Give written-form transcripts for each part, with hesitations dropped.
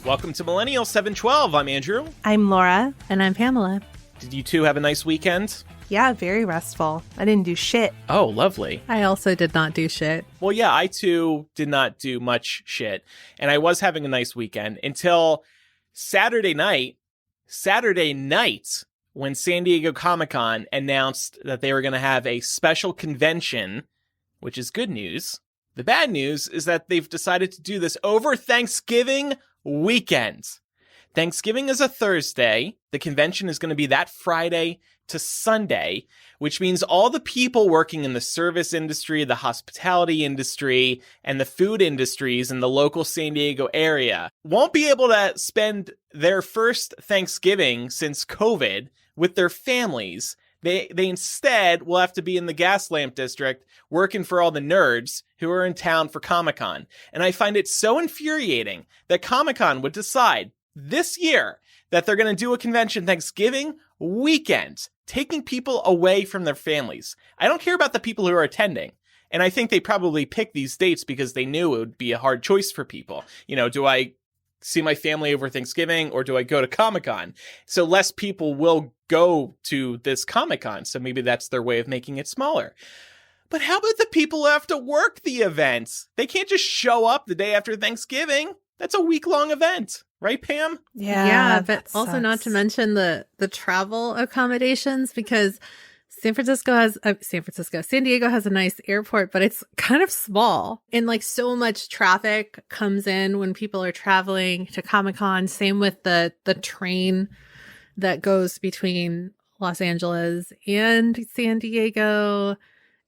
Welcome to Millennial 712. I'm Andrew. I'm Laura. And I'm Pamela. Did you two have a nice weekend? Yeah, very restful. I didn't do shit. Oh, lovely. I also did not do shit. Well, yeah, I too did not do much shit. And I was having a nice weekend until Saturday night, when San Diego Comic-Con announced that they were going to have a special convention, which is good news. The bad news is that they've decided to do this over Thanksgiving weekend. Thanksgiving is a Thursday. The convention is going to be that Friday to Sunday, which means all the people working in the service industry, the hospitality industry, and the food industries in the local San Diego area won't be able to spend their first Thanksgiving since COVID with their families. They instead will have to be in the Gaslamp District working for all the nerds who are in town for Comic-Con. And I find it so infuriating that Comic-Con would decide this year that they're going to do a convention Thanksgiving weekend, taking people away from their families. I don't care about the people who are attending. And I think they probably picked these dates because they knew it would be a hard choice for people. You know, do I see my family over Thanksgiving or do I go to Comic-Con? So less people will go to this Comic-Con. So maybe that's their way of making it smaller. But how about the people who have to work the events? They can't just show up the day after Thanksgiving. That's a week-long event. Right, Pam? Yeah, but also not to mention the travel accommodations, because San Diego has a nice airport, but it's kind of small. And like so much traffic comes in when people are traveling to Comic-Con. Same with the train that goes between Los Angeles and San Diego.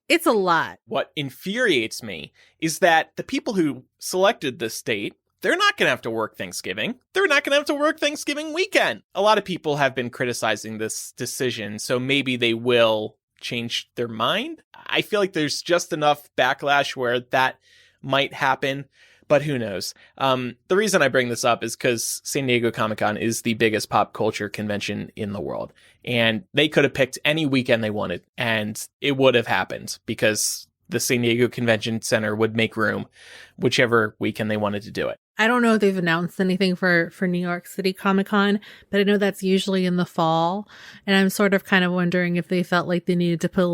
It's a lot. What infuriates me is that the people who selected this date, they're not going to have to work Thanksgiving. They're not going to have to work Thanksgiving weekend. A lot of people have been criticizing this decision, so maybe they will change their mind. I feel like there's just enough backlash where that might happen, but who knows? The reason I bring this up is because San Diego Comic-Con is the biggest pop culture convention in the world, and they could have picked any weekend they wanted, and it would have happened because the San Diego Convention Center would make room whichever weekend they wanted to do it. I don't know if they've announced anything for New York City Comic-Con, but I know that's usually in the fall. And I'm sort of kind of wondering if they felt like they needed to put a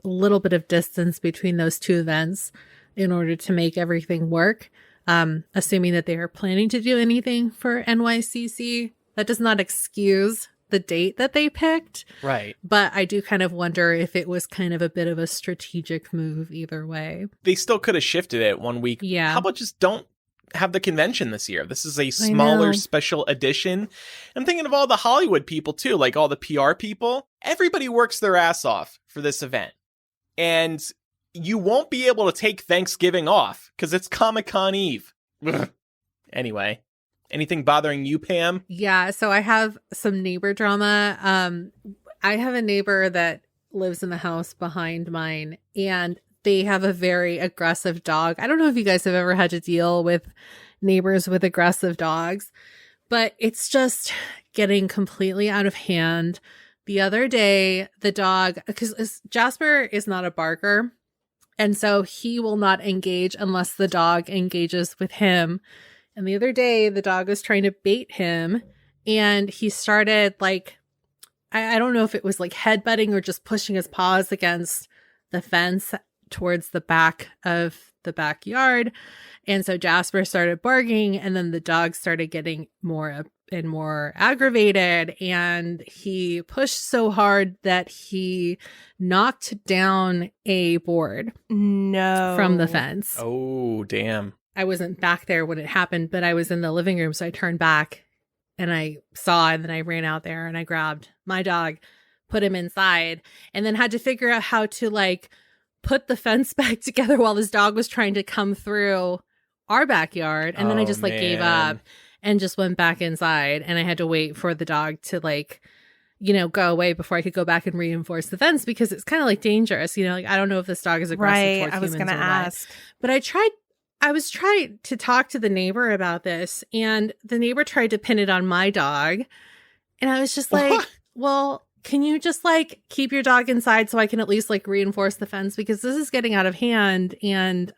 little bit of distance between those two events in order to make everything work. Assuming that they are planning to do anything for NYCC. That does not excuse the date that they picked. Right. But I do kind of wonder if it was kind of a bit of a strategic move either way. They still could have shifted it 1 week. Yeah. How about just don't have the convention this year? This is a smaller special edition. I'm thinking of all the Hollywood people too, like all the PR people. Everybody works their ass off for this event. And you won't be able to take Thanksgiving off because it's Comic-Con Eve. Anyway. Anything bothering you, Pam? Yeah, so I have some neighbor drama. I have a neighbor that lives in the house behind mine, and they have a very aggressive dog. I don't know if you guys have ever had to deal with neighbors with aggressive dogs, but it's just getting completely out of hand. The other day, the dog, because Jasper is not a barker, and so he will not engage unless the dog engages with him. And the other day, the dog was trying to bait him, and he started like, I don't know if it was like headbutting or just pushing his paws against the fence towards the back of the backyard. And so Jasper started barking, and then the dog started getting more and more aggravated, and he pushed so hard that he knocked down a board from the fence. Oh, damn. I wasn't back there when it happened, but I was in the living room. So I turned back and I saw, and then I ran out there and I grabbed my dog, put him inside, and then had to figure out how to like put the fence back together while this dog was trying to come through our backyard. And then I just like gave up and just went back inside, and I had to wait for the dog to like, you know, go away before I could go back and reinforce the fence, because it's kind of like dangerous. You know, like I don't know if this dog is aggressive towards humans. I was going to ask. But I was trying to talk to the neighbor about this, and the neighbor tried to pin it on my dog. And I was just like, well, can you just like keep your dog inside so I can at least like reinforce the fence, because this is getting out of hand. And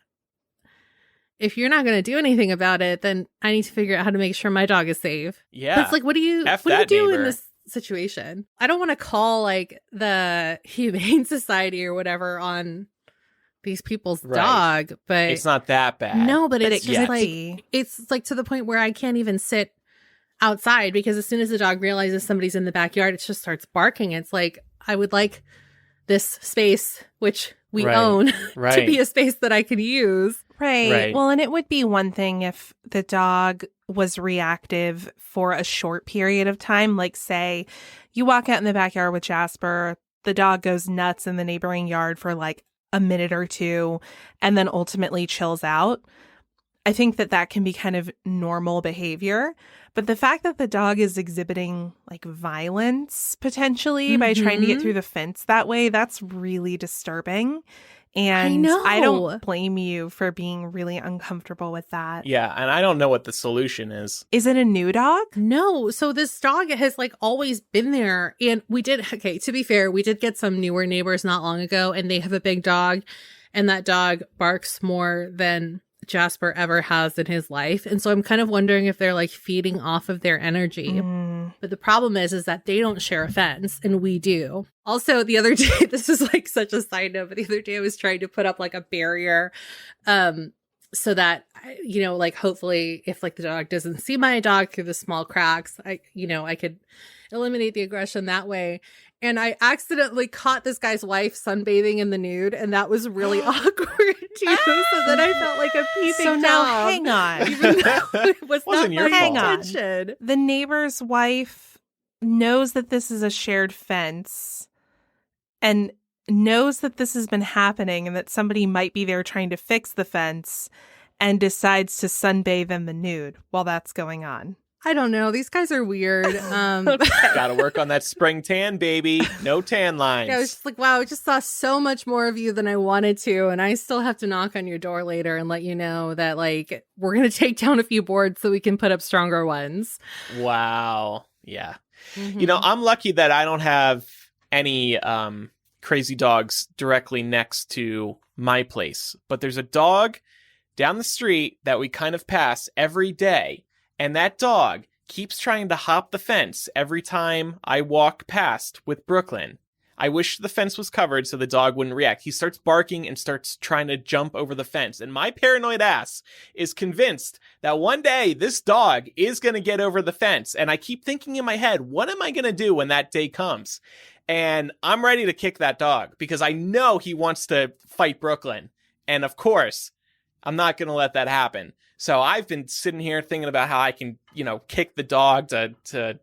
if you're not going to do anything about it, then I need to figure out how to make sure my dog is safe. Yeah. But it's like, what do you F do in neighbor. this situation? I don't want to call like the Humane Society or whatever on these people's dog, but it's not that bad. No, but it's it just could like be. it's like to the point where I can't even sit outside because as soon as the dog realizes somebody's in the backyard, it just starts barking. It's like I would like this space, which we own, to be a space that I can use. Right. Well, and it would be one thing if the dog was reactive for a short period of time. Like, say, you walk out in the backyard with Jasper, the dog goes nuts in the neighboring yard for like a minute or two, and then ultimately chills out. I think that can be kind of normal behavior. But the fact that the dog is exhibiting like violence potentially by trying to get through the fence that way, that's really disturbing. And I don't blame you for being really uncomfortable with that. Yeah, and I don't know what the solution is. Is it a new dog? No. So this dog has like always been there. And to be fair, we did get some newer neighbors not long ago, and they have a big dog. And that dog barks more than Jasper ever has in his life. And so I'm kind of wondering if they're like feeding off of their energy. But the problem is that they don't share a fence and we do. Also, the other day, this is like such a side note, but the other day I was trying to put up like a barrier so that, like hopefully if like the dog doesn't see my dog through the small cracks, I could eliminate the aggression that way. And I accidentally caught this guy's wife sunbathing in the nude, and that was really awkward too. So then I felt like a peeping So now, Tom, hang on. even though it was Wasn't not your my fault. intention. The neighbor's wife knows that this is a shared fence and knows that this has been happening and that somebody might be there trying to fix the fence and decides to sunbathe in the nude while that's going on. I don't know. These guys are weird. Gotta work on that spring tan, baby. No tan lines. Yeah, I was just like, wow, I just saw so much more of you than I wanted to. And I still have to knock on your door later and let you know that, like, we're going to take down a few boards so we can put up stronger ones. Wow. Yeah. I'm lucky that I don't have any crazy dogs directly next to my place. But there's a dog down the street that we kind of pass every day. And that dog keeps trying to hop the fence every time I walk past with Brooklyn. I wish the fence was covered so the dog wouldn't react. He starts barking and starts trying to jump over the fence. And my paranoid ass is convinced that one day this dog is going to get over the fence. And I keep thinking in my head, what am I going to do when that day comes? And I'm ready to kick that dog because I know he wants to fight Brooklyn. And of course, I'm not going to let that happen. So I've been sitting here thinking about how I can, kick the dog to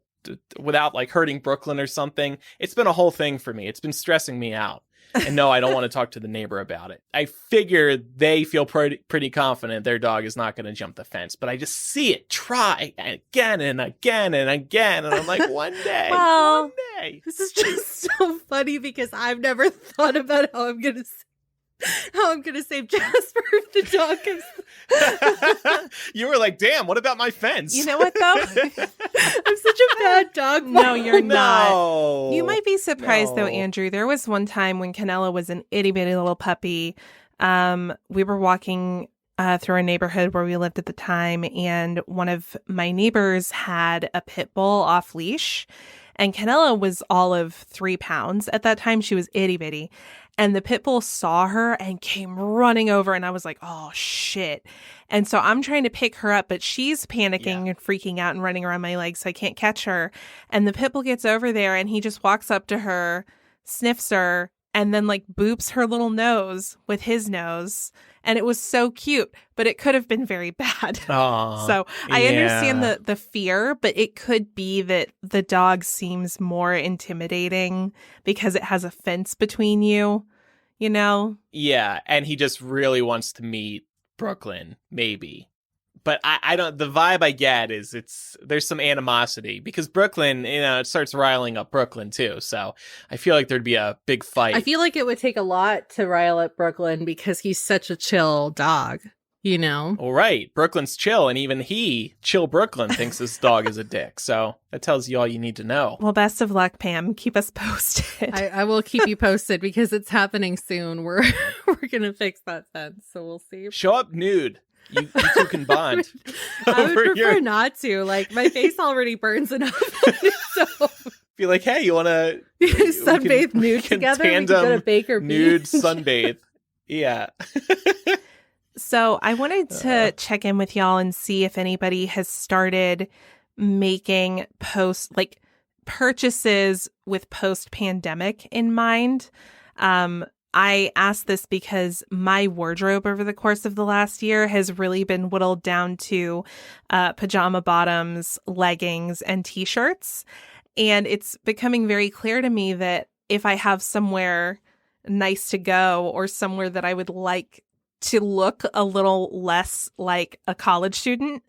without like hurting Brooklyn or something. It's been a whole thing for me. It's been stressing me out. And no, I don't want to talk to the neighbor about it. I figure they feel pretty confident their dog is not going to jump the fence, but I just see it try again and again and again. And I'm like, one day, Well, one day. This is just so funny because I've never thought about how I'm going to save Jasper if the dog comes. You were like, damn, what about my fence? You know what, though? I'm such a bad dog. No, you're not. No. You might be surprised, though, Andrew. There was one time when Canella was an itty-bitty little puppy. We were walking through a neighborhood where we lived at the time, and one of my neighbors had a pit bull off leash. And Canella was all of 3 pounds. At that time, she was itty-bitty. And the pit bull saw her and came running over. And I was like, oh, shit. And so I'm trying to pick her up, but she's panicking and freaking out and running around my legs, so I can't catch her. And the pit bull gets over there and he just walks up to her, sniffs her, and then like boops her little nose with his nose. And it was so cute, but it could have been very bad. Aww, so I understand the fear, but it could be that the dog seems more intimidating because it has a fence between you, Yeah, and he just really wants to meet Brooklyn, maybe. But I don't. The vibe I get is there's some animosity because Brooklyn, it starts riling up Brooklyn too. So I feel like there'd be a big fight. I feel like it would take a lot to rile up Brooklyn because he's such a chill dog, All right, Brooklyn's chill, and even Chill Brooklyn, thinks this dog is a dick. So that tells you all you need to know. Well, best of luck, Pam. Keep us posted. I will keep you posted because it's happening soon. We're gonna fix that fence, so we'll see. Show up nude. You two can bond. I would over prefer your- not to. Like, my face already burns enough. So Be like, hey, you want to sunbathe nude together? We can go to Baker nude Beach. sunbathe. Yeah. So I wanted to check in with y'all and see if anybody has started making purchases with post-pandemic in mind. I asked this because my wardrobe over the course of the last year has really been whittled down to pajama bottoms, leggings, and t-shirts. And it's becoming very clear to me that if I have somewhere nice to go or somewhere that I would like to look a little less like a college student,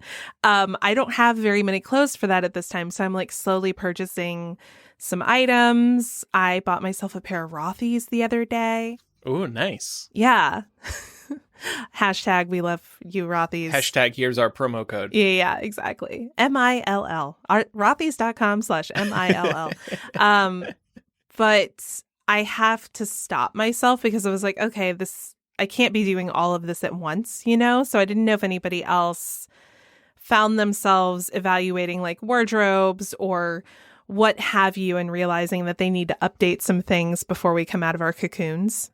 I don't have very many clothes for that at this time. So I'm like slowly purchasing some items. I bought myself a pair of Rothy's the other day. Oh, nice. Yeah. Hashtag we love you, Rothy's. Hashtag here's our promo code. Yeah, exactly. MILL. Rothy's.com/MILL. But I have to stop myself because I was like, okay, I can't be doing all of this at once, you know? So I didn't know if anybody else found themselves evaluating like wardrobes or what have you and realizing that they need to update some things before we come out of our cocoons.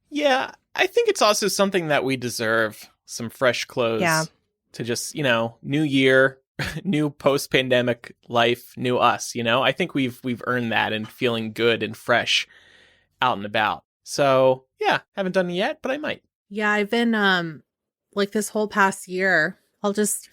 Yeah, I think it's also something that we deserve, some fresh clothes. Yeah. To just, new year, new post-pandemic life, new us, I think we've earned that and feeling good and fresh out and about. So, yeah, haven't done it yet, but I might. Yeah, I've been like this whole past year, I'll just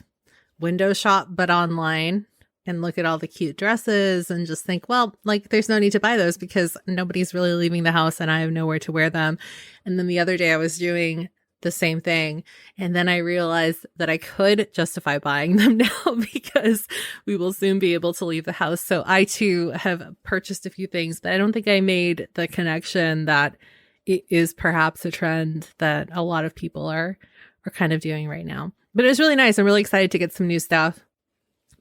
window shop but online and look at all the cute dresses and just think, well, like there's no need to buy those because nobody's really leaving the house and I have nowhere to wear them. And then the other day I was doing the same thing. And then I realized that I could justify buying them now because we will soon be able to leave the house. So I too have purchased a few things, but I don't think I made the connection that it is perhaps a trend that a lot of people are kind of doing right now. But it was really nice. I'm really excited to get some new stuff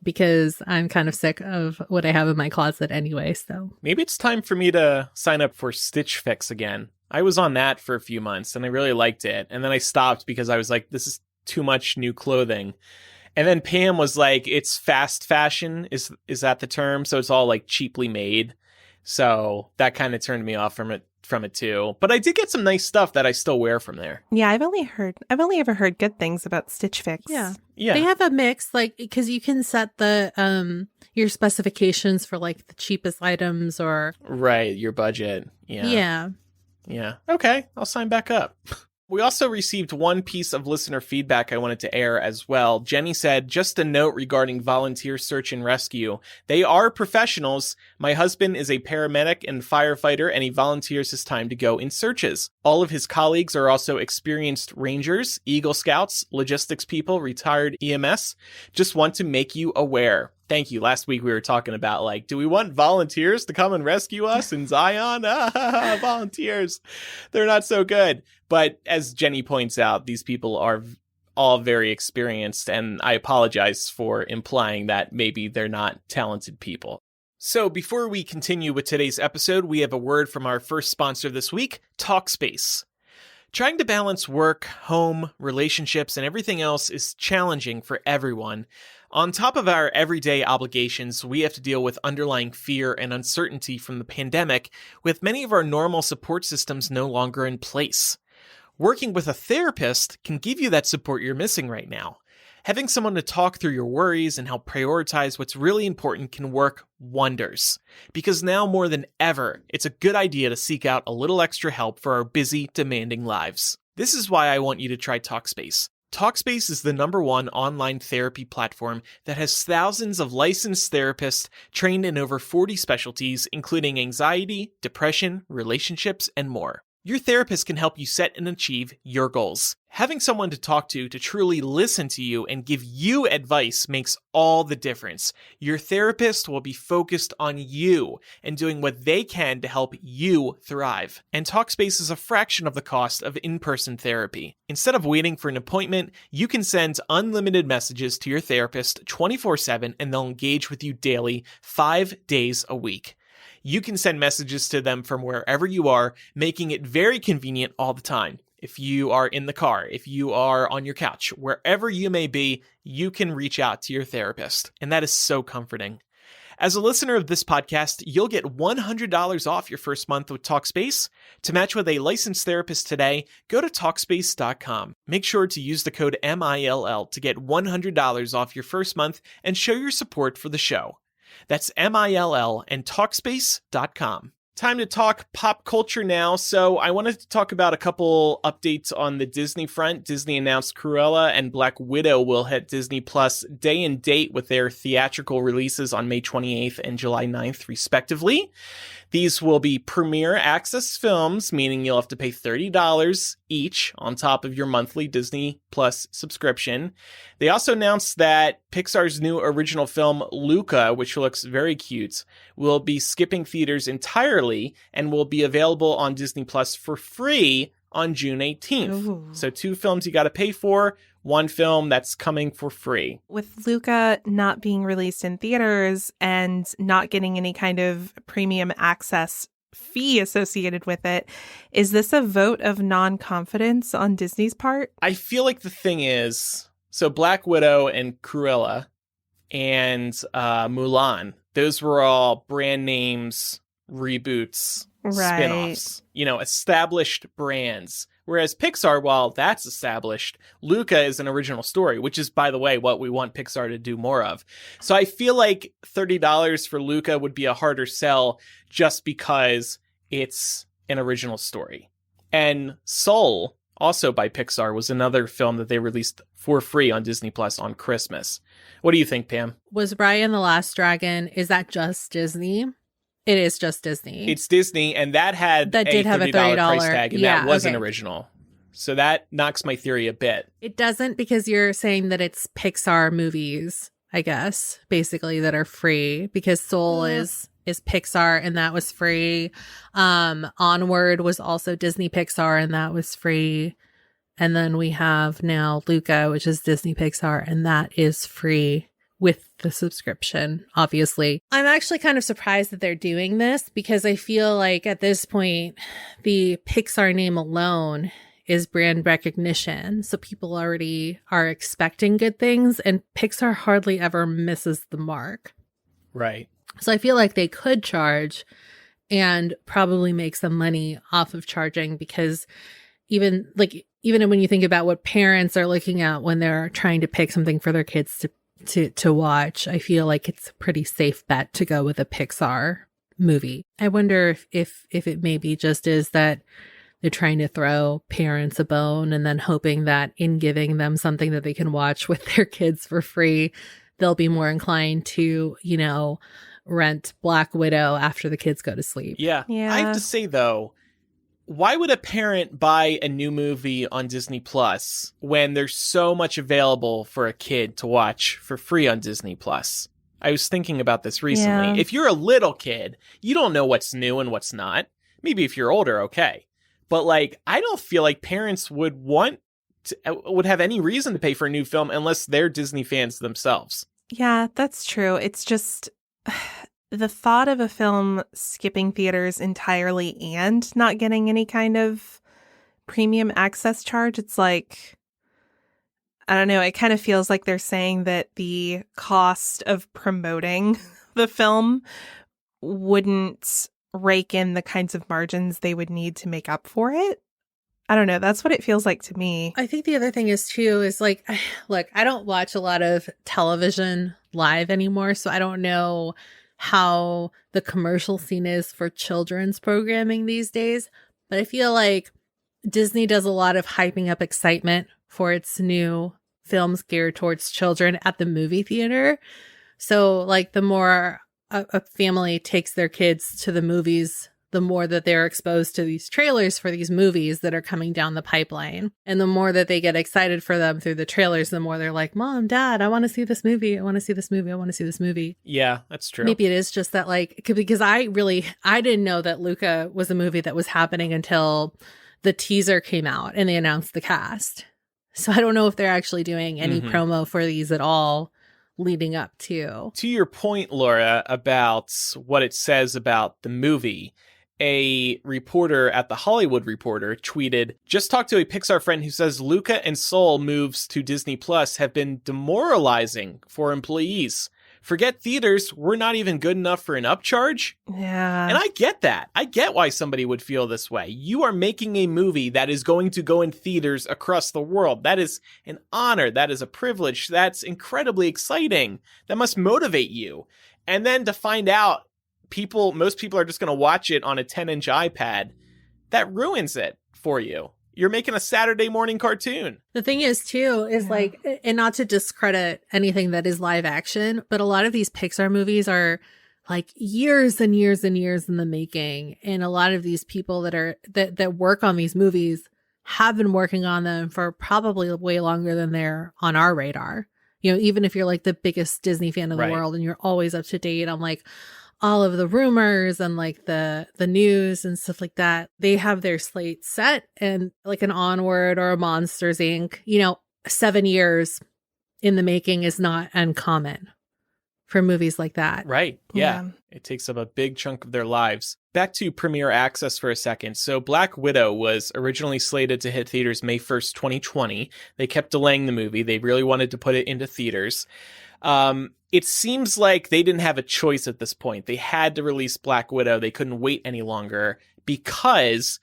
because I'm kind of sick of what I have in my closet anyway. So maybe it's time for me to sign up for Stitch Fix again. I was on that for a few months and I really liked it. And then I stopped because I was like, this is too much new clothing. And then Pam was like, it's fast fashion. Is that the term? So it's all like cheaply made. So that kind of turned me off from it too. But I did get some nice stuff that I still wear from there. Yeah, I've only ever heard good things about Stitch Fix. Yeah. Yeah. They have a mix, like, because you can set the your specifications for like the cheapest items or Right, your budget. Yeah. Yeah. Okay, I'll sign back up. We also received one piece of listener feedback I wanted to air as well. Jenny said, just a note regarding volunteer search and rescue. They are professionals. My husband is a paramedic and firefighter, and he volunteers his time to go in searches. All of his colleagues are also experienced Rangers, Eagle Scouts, logistics people, retired EMS. Just want to make you aware. Thank you. Last week we were talking about, like, do we want volunteers to come and rescue us in Zion? Volunteers. They're not so good. But as Jenny points out, these people are all very experienced, and I apologize for implying that maybe they're not talented people. So before we continue with today's episode, we have a word from our first sponsor this week, Talkspace. Trying to balance work, home, relationships, and everything else is challenging for everyone. On top of our everyday obligations, we have to deal with underlying fear and uncertainty from the pandemic, with many of our normal support systems no longer in place. Working with a therapist can give you that support you're missing right now. Having someone to talk through your worries and help prioritize what's really important can work wonders. Because now more than ever, it's a good idea to seek out a little extra help for our busy, demanding lives. This is why I want you to try Talkspace. Talkspace is the #1 online therapy platform that has thousands of licensed therapists trained in over 40 specialties, including anxiety, depression, relationships, and more. Your therapist can help you set and achieve your goals. Having someone to talk to truly listen to you and give you advice makes all the difference. Your therapist will be focused on you and doing what they can to help you thrive. And Talkspace is a fraction of the cost of in-person therapy. Instead of waiting for an appointment, you can send unlimited messages to your therapist 24/7 and they'll engage with you daily, 5 days a week. You can send messages to them from wherever you are, making it very convenient all the time. if you are in the car, if you are on your couch, wherever you may be, you can reach out to your therapist. And that is so comforting. As a listener of this podcast, you'll get $100 off your first month with Talkspace. To match with a licensed therapist today, go to Talkspace.com. Make sure to use the code MILL to get $100 off your first month and show your support for the show. That's MILL and Talkspace.com. Time to talk pop culture now. So I wanted to talk about a couple updates on the Disney front. Disney announced Cruella and Black Widow will hit Disney Plus day and date with their theatrical releases on May 28th and July 9th, respectively. These will be premiere access films, meaning you'll have to pay $30 each on top of your monthly Disney Plus subscription. They also announced that Pixar's new original film, Luca, which looks very cute, will be skipping theaters entirely and will be available on Disney Plus for free on June 18th. Ooh. So 2 films you got to pay for, 1 film that's coming for free. With Luca not being released in theaters and not getting any kind of premium access fee associated with it, is this a vote of non-confidence on Disney's part? I feel like the thing is, so Black Widow and Cruella and Mulan, those were all brand names, reboots, Right. spinoffs, established brands. Whereas Pixar, while that's established, Luca is an original story, which is, by the way, what we want Pixar to do more of. So I feel like $30 for Luca would be a harder sell just because it's an original story. And Soul, also by Pixar, was another film that they released for free on Disney Plus on Christmas. What do you think, Pam? Was Raya and the Last Dragon, is that just Disney? It is just Disney. It's Disney, and that did have a $30 price $30 tag, and yeah, that wasn't okay. original. So that knocks my theory a bit. It doesn't, because you're saying that it's Pixar movies, I guess, basically, that are free, because Soul is Pixar, and that was free. Onward was also Disney Pixar, and that was free. And then we have now Luca, which is Disney Pixar, and that is free with the subscription, obviously. I'm actually kind of surprised that they're doing this, because I feel like at this point, the Pixar name alone is brand recognition. So people already are expecting good things, and Pixar hardly ever misses the mark. Right. So I feel like they could charge and probably make some money off of charging, because even when you think about what parents are looking at when they're trying to pick something for their kids to watch, I feel like it's a pretty safe bet to go with a Pixar movie. I wonder if it maybe just is that they're trying to throw parents a bone, and then hoping that in giving them something that they can watch with their kids for free, they'll be more inclined to, rent Black Widow after the kids go to sleep. Yeah. Yeah. I have to say, though, why would a parent buy a new movie on Disney Plus when there's so much available for a kid to watch for free on Disney Plus? I was thinking about this recently. Yeah. If you're a little kid, you don't know what's new and what's not. Maybe if you're older, okay. But I don't feel like parents would have any reason to pay for a new film unless they're Disney fans themselves. Yeah, that's true. It's just the thought of a film skipping theaters entirely and not getting any kind of premium access charge. It's like, I don't know. It kind of feels like they're saying that the cost of promoting the film wouldn't rake in the kinds of margins they would need to make up for it. I don't know. That's what it feels like to me. I think the other thing is too, is look, I don't watch a lot of television live anymore, so I don't know how the commercial scene is for children's programming these days. But I feel like Disney does a lot of hyping up excitement for its new films geared towards children at the movie theater. So the more a family takes their kids to the movies, the more that they're exposed to these trailers for these movies that are coming down the pipeline. And the more that they get excited for them through the trailers, the more they're like, Mom, Dad, I want to see this movie. I want to see this movie. I want to see this movie. Yeah, that's true. Maybe it is just that because I didn't know that Luca was a movie that was happening until the teaser came out and they announced the cast. So I don't know if they're actually doing any promo for these at all leading up to. To your point, Laura, about what it says about the movie, a reporter at the Hollywood Reporter tweeted, just talked to a Pixar friend who says Luca and Soul moves to Disney Plus have been demoralizing for employees. Forget theaters, we're not even good enough for an upcharge. Yeah. And I get that. I get why somebody would feel this way. You are making a movie that is going to go in theaters across the world. That is an honor. That is a privilege. That's incredibly exciting. That must motivate you. And then to find out most people are just going to watch it on a 10-inch iPad, that ruins it for you. You're making a Saturday morning cartoon. The thing is, too, is like, and not to discredit anything that is live action, but a lot of these Pixar movies are like years and years and years in the making. And a lot of these people that work on these movies have been working on them for probably way longer than they're on our radar. You know, even if you're like the biggest Disney fan in the world and you're always up to date on like all of the rumors and like the news and stuff like that, they have their slate set. And like an Onward or a Monsters Inc., 7 years in the making is not uncommon for movies like that. Right. Yeah. It takes up a big chunk of their lives. Back to Premiere Access for a second. So Black Widow was originally slated to hit theaters May 1st, 2020. They kept delaying the movie. They really wanted to put it into theaters. It seems like they didn't have a choice at this point. They had to release Black Widow. They couldn't wait any longer because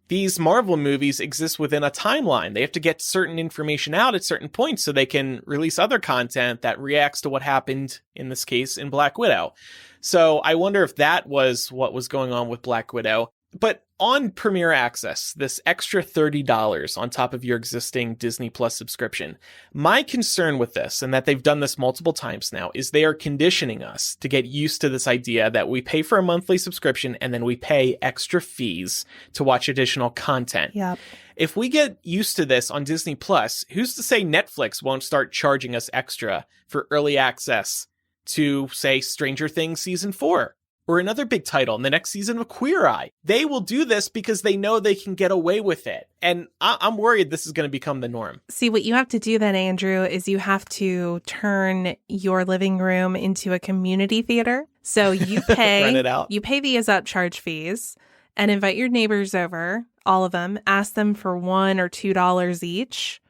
these Marvel movies exist within a timeline. They have to get certain information out at certain points so they can release other content that reacts to what happened, in this case, in Black Widow. So I wonder if that was what was going on with Black Widow. But on Premiere Access, this extra $30 on top of your existing Disney Plus subscription, my concern with this, and that they've done this multiple times now, is they are conditioning us to get used to this idea that we pay for a monthly subscription and then we pay extra fees to watch additional content. Yep. If we get used to this on Disney Plus, who's to say Netflix won't start charging us extra for early access to, say, Stranger Things Season 4? Or another big title in the next season of Queer Eye. They will do this because they know they can get away with it. And I'm worried this is going to become the norm. See, what you have to do then, Andrew, is you have to turn your living room into a community theater. So you pay, Rent it out. You pay these upcharge fees and invite your neighbors over, all of them, ask them for $1 or $2 each.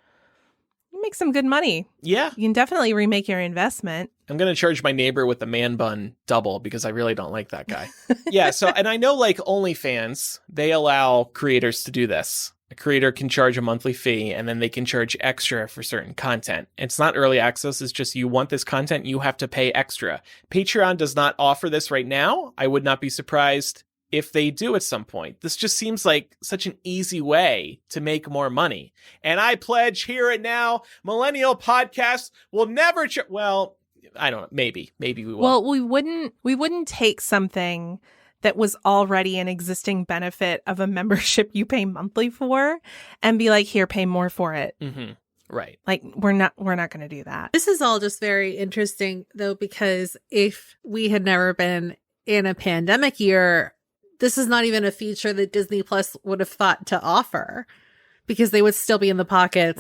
You make some good money. Yeah. You can definitely remake your investment. I'm going to charge my neighbor with the man bun double because I really don't like that guy. Yeah. So, and I know like OnlyFans, they allow creators to do this. A creator can charge a monthly fee and then they can charge extra for certain content. It's not early access. It's just you want this content, you have to pay extra. Patreon does not offer this right now. I would not be surprised if they do at some point. This just seems like such an easy way to make more money. And I pledge here and now, Millennial Podcast will never well, I don't know, maybe we will. Well, we wouldn't take something that was already an existing benefit of a membership you pay monthly for and be like, here, pay more for it. Mm-hmm. Right. Like we're not going to do that. This is all just very interesting though, because if we had never been in a pandemic year, this is not even a feature that Disney Plus would have thought to offer because they would still be in the pockets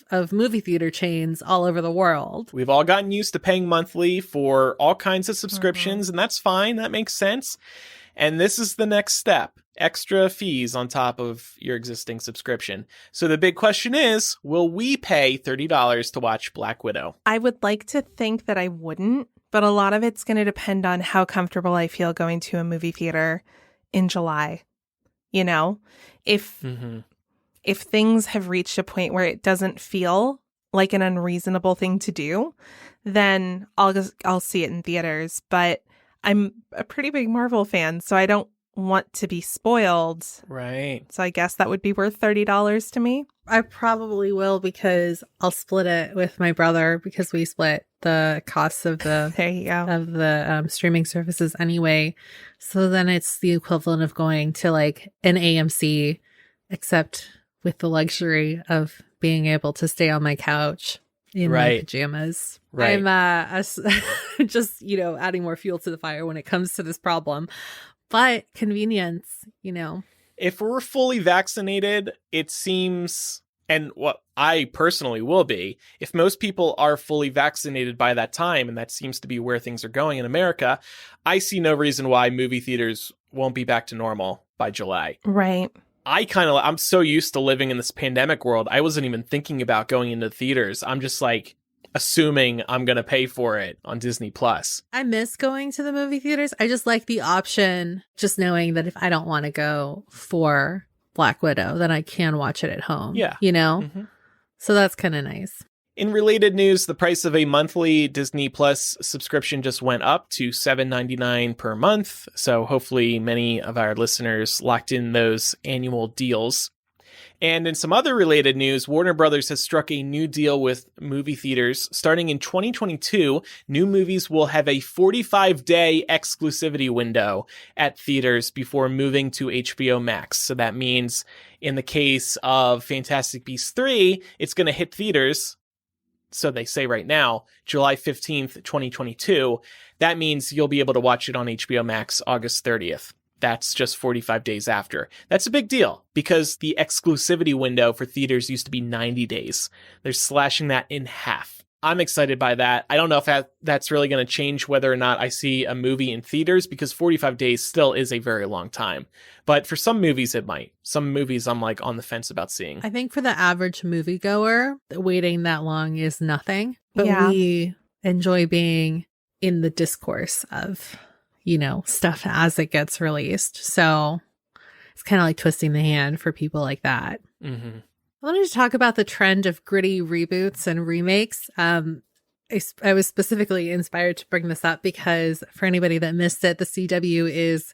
of movie theater chains all over the world. We've all gotten used to paying monthly for all kinds of subscriptions, and that's fine. That makes sense. And this is the next step. Extra fees on top of your existing subscription. So the big question is, will we pay $30 to watch Black Widow? I would like to think that I wouldn't, but a lot of it's going to depend on how comfortable I feel going to a movie theater in July. You know, if things have reached a point where it doesn't feel like an unreasonable thing to do, then I'll see it in theaters. But I'm a pretty big Marvel fan, so I don't want to be spoiled. Right. So I guess that would be worth $30 to me. I probably will because I'll split it with my brother because we split the costs of the there you go. Of the streaming services anyway. So then it's the equivalent of going to like an AMC, except with the luxury of being able to stay on my couch in my pajamas. Right. I'm just, adding more fuel to the fire when it comes to this problem. But convenience, If we're fully vaccinated, it seems And what I personally will be, if most people are fully vaccinated by that time, and that seems to be where things are going in America, I see no reason why movie theaters won't be back to normal by July. Right. I'm so used to living in this pandemic world, I wasn't even thinking about going into theaters. I'm just like assuming I'm going to pay for it on Disney Plus. I miss going to the movie theaters. I just like the option, just knowing that if I don't want to go for Black Widow, then I can watch it at home. Yeah. You know? Mm-hmm. So that's kind of nice. In related news, the price of a monthly Disney Plus subscription just went up to $7.99 per month. So hopefully many of our listeners locked in those annual deals. And in some other related news, Warner Brothers has struck a new deal with movie theaters. Starting in 2022, new movies will have a 45-day exclusivity window at theaters before moving to HBO Max. So that means in the case of Fantastic Beasts 3, it's going to hit theaters, so they say right now, July 15th, 2022. That means you'll be able to watch it on HBO Max August 30th. That's just 45 days after. That's a big deal because the exclusivity window for theaters used to be 90 days. They're slashing that in half. I'm excited by that. I don't know if that's really going to change whether or not I see a movie in theaters because 45 days still is a very long time. But for some movies, it might. Some movies I'm like on the fence about seeing. I think for the average moviegoer, waiting that long is nothing. But Yeah. we enjoy being in the discourse of, you know, stuff as it gets released. So it's kind of like twisting the hand for people like that. Mm-hmm. I wanted to talk about the trend of gritty reboots and remakes. I was specifically inspired to bring this up because for anybody that missed it, the CW is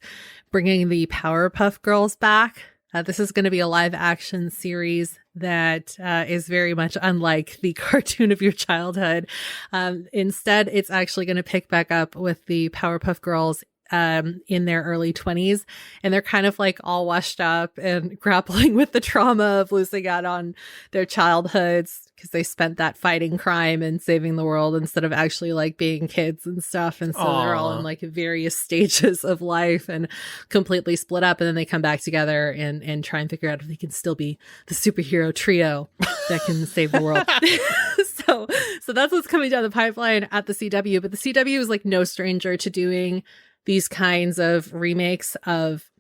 bringing the Powerpuff Girls back. This is going to be a live action series that is very much unlike the cartoon of your childhood. Instead, it's actually going to pick back up with the Powerpuff Girls in their early 20s, and they're kind of like all washed up and grappling with the trauma of losing out on their childhoods because they spent that fighting crime and saving the world instead of actually like being kids and stuff. And so they're all in like various stages of life and completely split up, and then they come back together and try and figure out if they can still be the superhero trio that can save the world. So that's what's coming down the pipeline at the CW. But the CW is like no stranger to doing these kinds of remakes of,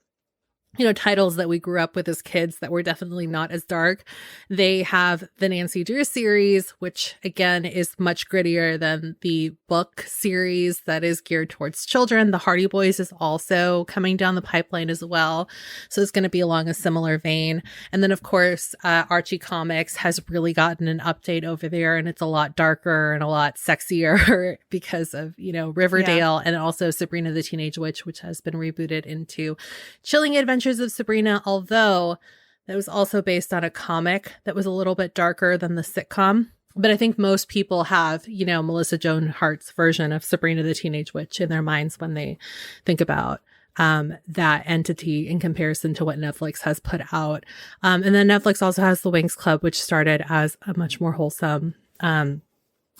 you know, titles that we grew up with as kids that were definitely not as dark. They have the Nancy Drew series, which again is much grittier than the book series that is geared towards children. The Hardy Boys is also coming down the pipeline as well. So it's going to be along a similar vein. And then of course, Archie Comics has really gotten an update over there, and it's a lot darker and a lot sexier because of, you know, Riverdale, and also Sabrina the Teenage Witch, which has been rebooted into Chilling Adventures of Sabrina, although that was also based on a comic that was a little bit darker than the sitcom. But I think most people have, you know, Melissa Joan Hart's version of Sabrina the Teenage Witch in their minds when they think about that entity in comparison to what Netflix has put out. And then Netflix also has the Winx Club, which started as a much more wholesome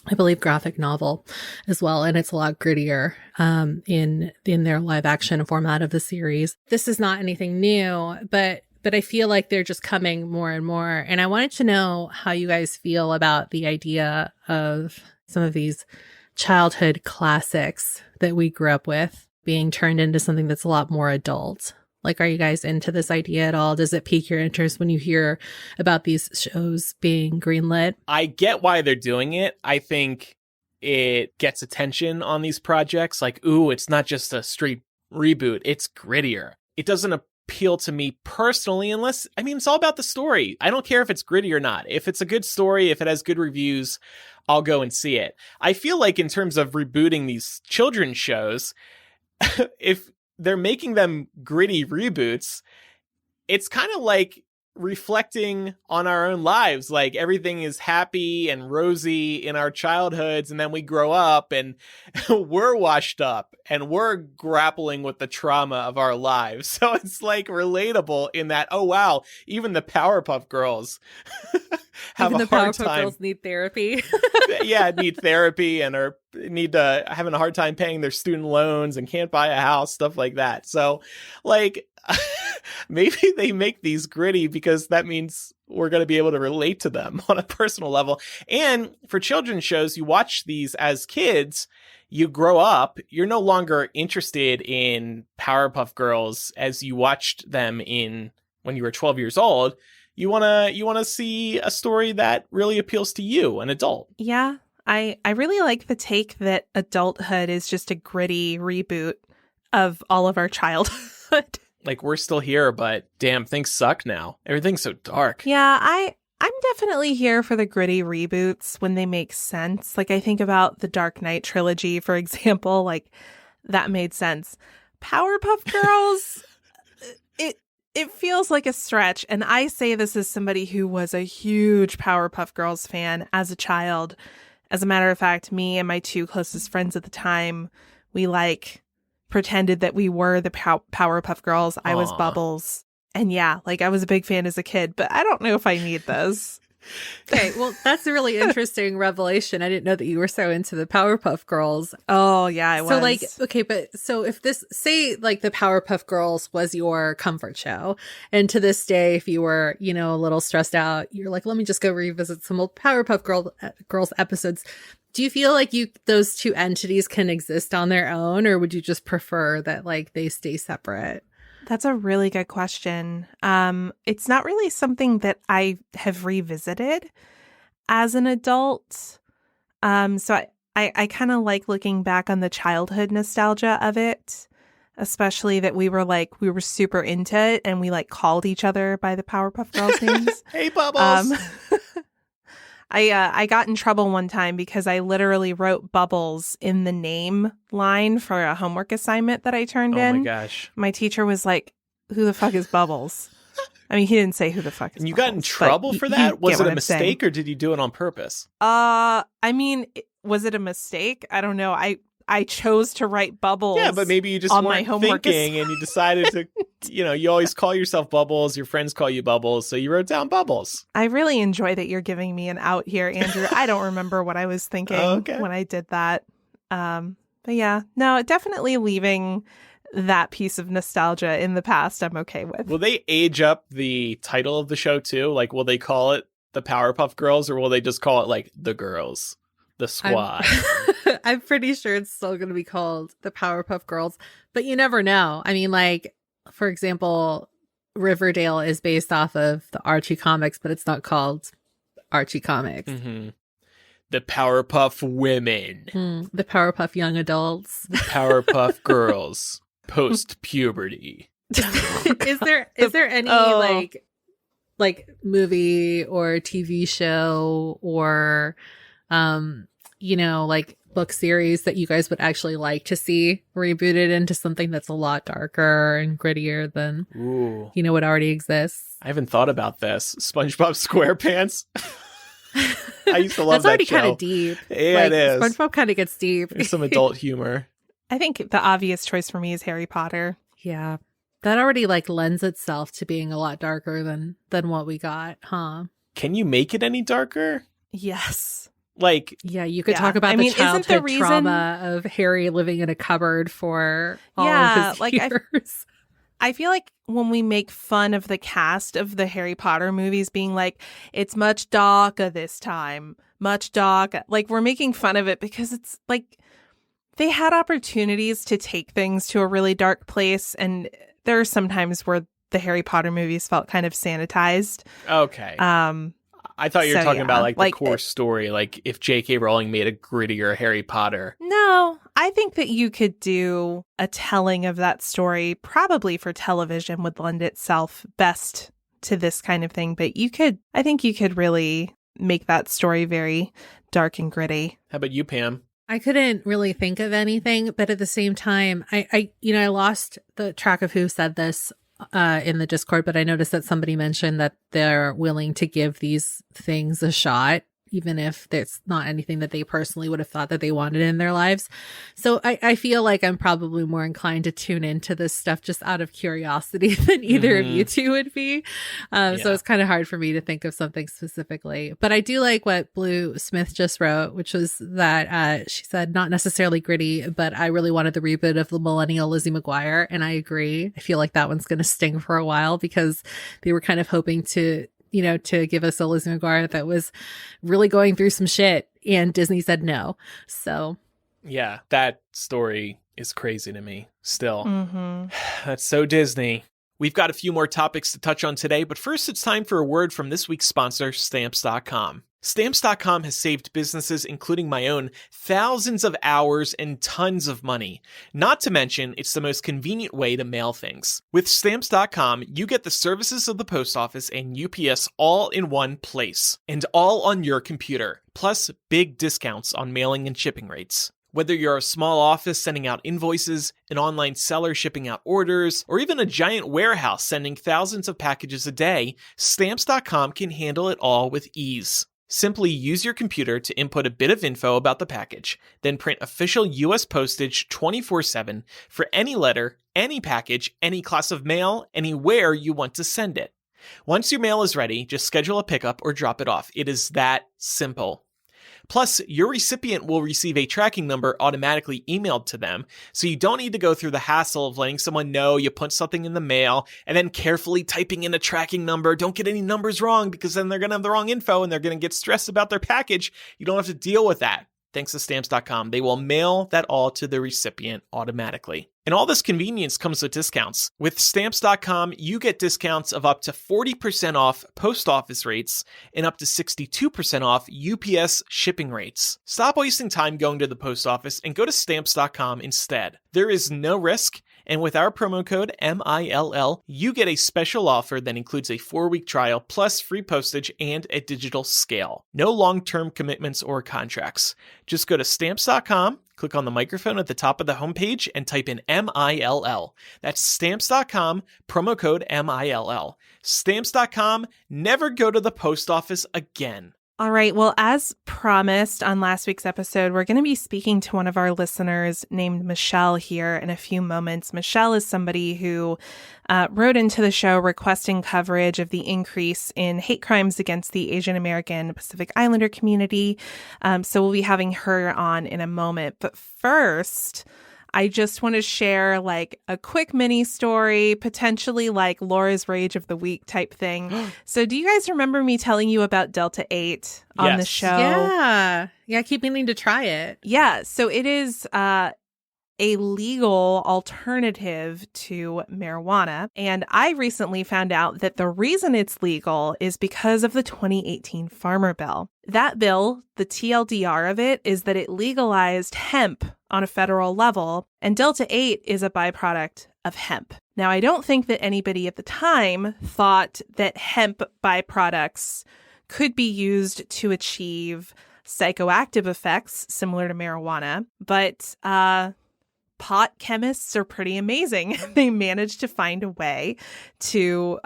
I believe graphic novel as well, and it's a lot grittier in their live action format of the series. This is not anything new, but I feel like they're just coming more and more. And I wanted to know how you guys feel about the idea of some of these childhood classics that we grew up with being turned into something that's a lot more adult. Like, are you guys into this idea at all? Does it pique your interest when you hear about these shows being greenlit? I get why they're doing it. I think it gets attention on these projects. Like, ooh, it's not just a straight reboot. It's grittier. It doesn't appeal to me personally unless, I mean, it's all about the story. I don't care if it's gritty or not. If it's a good story, if it has good reviews, I'll go and see it. I feel like in terms of rebooting these children's shows, if they're making them gritty reboots, it's kind of like reflecting on our own lives. Like, everything is happy and rosy in our childhoods, and then we grow up and we're washed up and we're grappling with the trauma of our lives. So it's like relatable in that, oh wow, even the Powerpuff Girls have even a the hard Powerpuff time. Girls need therapy. Yeah, need therapy and are having a hard time paying their student loans and can't buy a house, stuff like that. So like maybe they make these gritty because that means we're going to be able to relate to them on a personal level. And for children's shows, you watch these as kids, you grow up, you're no longer interested in Powerpuff Girls as you watched them when you were 12 years old. You want to see a story that really appeals to you, an adult. Yeah. I really like the take that adulthood is just a gritty reboot of all of our childhood. Like, we're still here, but damn, things suck now. Everything's so dark. Yeah, I'm definitely here for the gritty reboots when they make sense. Like, I think about the Dark Knight trilogy, for example. Like, that made sense. Powerpuff Girls, it feels like a stretch. And I say this as somebody who was a huge Powerpuff Girls fan as a child. As a matter of fact, me and my two closest friends at the time, we pretended that we were the Powerpuff Girls. I was Bubbles. And yeah, I was a big fan as a kid, but I don't know if I need this. Okay, well, that's a really interesting revelation. I didn't know that you were so into the Powerpuff Girls. Oh, yeah, I was. So, okay, but so if the Powerpuff Girls was your comfort show, and to this day, if you were, a little stressed out, you're like, let me just go revisit some old Powerpuff Girls episodes. Do you feel like those two entities can exist on their own, or would you just prefer that, they stay separate? That's a really good question. It's not really something that I have revisited as an adult. So I kind of like looking back on the childhood nostalgia of it, especially that we were super into it and we called each other by the Powerpuff Girls names. Hey, Bubbles! I got in trouble one time because I literally wrote Bubbles in the name line for a homework assignment that I turned in. Oh my gosh. My teacher was like, who the fuck is Bubbles? I mean, he didn't say who the fuck is And you Bubbles, got in trouble for that? Was it a mistake saying. Or did you do it on purpose? I mean, was it a mistake? I don't know. I chose to write Bubbles. Yeah, but maybe you just weren't thinking and you decided to, you always call yourself Bubbles. Your friends call you Bubbles. So you wrote down Bubbles. I really enjoy that you're giving me an out here, Andrew. I don't remember what I was thinking when I did that. But yeah, no, definitely leaving that piece of nostalgia in the past I'm okay with. Will they age up the title of the show too? Will they call it the Powerpuff Girls or will they just call it the Girls? The Squad. I'm pretty sure it's still going to be called the Powerpuff Girls, but you never know. I mean, for example, Riverdale is based off of the Archie comics, but it's not called Archie comics. Mm-hmm. The Powerpuff Women. The Powerpuff Young Adults. The Powerpuff Girls. Post-puberty. Is there any movie or TV show or book series that you guys would actually like to see rebooted into something that's a lot darker and grittier than what already exists? I haven't thought about this. SpongeBob SquarePants. I used to love that's already that show. Kind of deep. Yeah, it is. SpongeBob kind of gets deep. There's some adult humor. I think the obvious choice for me is Harry Potter. Yeah. That already lends itself to being a lot darker than what we got, huh? Can you make it any darker? Yes. Yeah, you could talk about the childhood trauma of Harry living in a cupboard for all of his years. I feel like when we make fun of the cast of the Harry Potter movies being it's much darker this time, much darker. We're making fun of it because it's they had opportunities to take things to a really dark place. And there are some times where the Harry Potter movies felt kind of sanitized. Okay. I thought you were talking about the core story, if J.K. Rowling made a grittier Harry Potter. No, I think that you could do a telling of that story, probably for television would lend itself best to this kind of thing. But I think you could really make that story very dark and gritty. How about you, Pam? I couldn't really think of anything, but at the same time, I lost the track of who said this in the Discord, but I noticed that somebody mentioned that they're willing to give these things a shot, even if it's not anything that they personally would have thought that they wanted in their lives. So I feel like I'm probably more inclined to tune into this stuff just out of curiosity than either of you two would be. So it's kind of hard for me to think of something specifically. But I do like what Blue Smith just wrote, which was that she said, not necessarily gritty, but I really wanted the reboot of the Millennial Lizzie McGuire. And I agree. I feel like that one's going to sting for a while because they were kind of hoping to to give us a Lizzie McGuire that was really going through some shit, and Disney said no. So yeah, that story is crazy to me still. Mm-hmm. That's so Disney. We've got a few more topics to touch on today, but first it's time for a word from this week's sponsor, Stamps.com. Stamps.com has saved businesses, including my own, thousands of hours and tons of money. Not to mention, it's the most convenient way to mail things. With Stamps.com, you get the services of the post office and UPS all in one place, and all on your computer, plus big discounts on mailing and shipping rates. Whether you're a small office sending out invoices, an online seller shipping out orders, or even a giant warehouse sending thousands of packages a day, Stamps.com can handle it all with ease. Simply use your computer to input a bit of info about the package, then print official US postage 24/7 for any letter, any package, any class of mail, anywhere you want to send it. Once your mail is ready, just schedule a pickup or drop it off. It is that simple. Plus, your recipient will receive a tracking number automatically emailed to them, so you don't need to go through the hassle of letting someone know you put something in the mail and then carefully typing in a tracking number. Don't get any numbers wrong, because then they're going to have the wrong info and they're going to get stressed about their package. You don't have to deal with that. Thanks to Stamps.com, they will mail that all to the recipient automatically. And all this convenience comes with discounts. With Stamps.com, you get discounts of up to 40% off post office rates and up to 62% off UPS shipping rates. Stop wasting time going to the post office and go to Stamps.com instead. There is no risk, and with our promo code MILL, you get a special offer that includes a 4-week trial plus free postage and a digital scale. No long-term commitments or contracts. Just go to Stamps.com, click on the microphone at the top of the homepage, and type in MILL. That's Stamps.com, promo code MILL. Stamps.com, never go to the post office again. All right. Well, as promised on last week's episode, we're going to be speaking to one of our listeners named Michelle here in a few moments. Michelle is somebody who wrote into the show requesting coverage of the increase in hate crimes against the Asian American Pacific Islander community. So we'll be having her on in a moment. But first, I just want to share like a quick mini story, potentially like Laura's Rage of the Week type thing. So do you guys remember me telling you about Delta 8 on the show? Yeah. I keep meaning to try it. Yeah. So it is a legal alternative to marijuana. And I recently found out that the reason it's legal is because of the 2018 Farmer Bill. That bill, the TLDR of it, is that it legalized hemp on a federal level, and Delta 8 is a byproduct of hemp. Now, I don't think that anybody at the time thought that hemp byproducts could be used to achieve psychoactive effects similar to marijuana, but pot chemists are pretty amazing. They managed to find a way to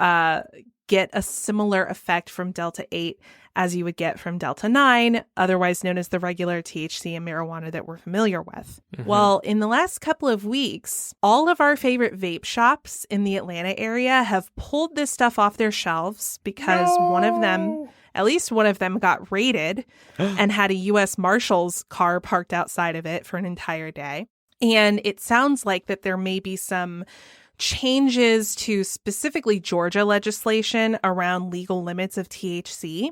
get a similar effect from Delta 8 as you would get from Delta 9, otherwise known as the regular THC and marijuana that we're familiar with. Mm-hmm. Well, in the last couple of weeks, all of our favorite vape shops in the Atlanta area have pulled this stuff off their shelves because at least one of them got raided and had a U.S. Marshals car parked outside of it for an entire day. And it sounds like that there may be some changes to specifically Georgia legislation around legal limits of THC.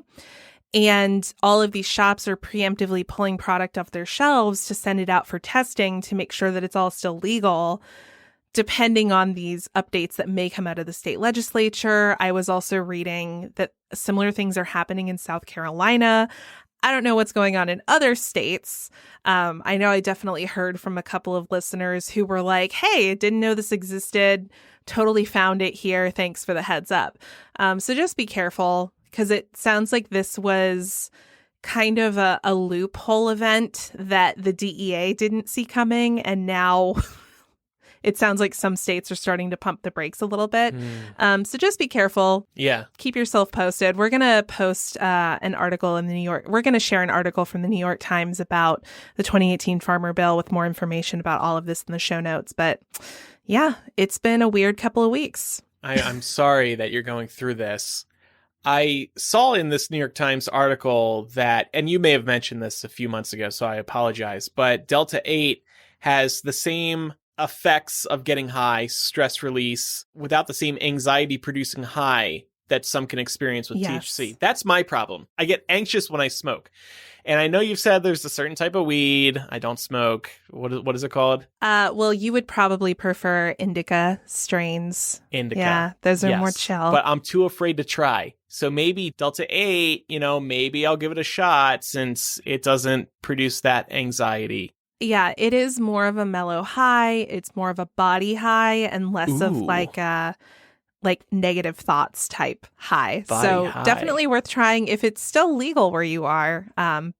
And all of these shops are preemptively pulling product off their shelves to send it out for testing to make sure that it's all still legal, depending on these updates that may come out of the state legislature. I was also reading that similar things are happening in South Carolina. I don't know what's going on in other states. I know I definitely heard from a couple of listeners who were like, hey, didn't know this existed. Totally found it here. Thanks for the heads up. So just be careful, because it sounds like this was kind of a loophole event that the DEA didn't see coming. And now it sounds like some states are starting to pump the brakes a little bit. So just be careful. Yeah. Keep yourself posted. We're going to post an article in the New York. We're going to share an article from the New York Times about the 2018 Farmer Bill with more information about all of this in the show notes. But yeah, it's been a weird couple of weeks. I'm sorry that you're going through this. I saw in this New York Times article that, and you may have mentioned this a few months ago, so I apologize, but Delta 8 has the same effects of getting high, stress release, without the same anxiety producing high that some can experience with Yes. THC. That's my problem. I get anxious when I smoke. And I know you've said there's a certain type of weed. I don't smoke. What is it called? Well, you would probably prefer indica strains. Indica. Yeah, those are Yes. more chill. But I'm too afraid to try. So maybe Delta 8, maybe I'll give it a shot since it doesn't produce that anxiety. Yeah, it is more of a mellow high. It's more of a body high and less of Ooh. like negative thoughts type high. Body so high. definitely worth trying if it's still legal where you are.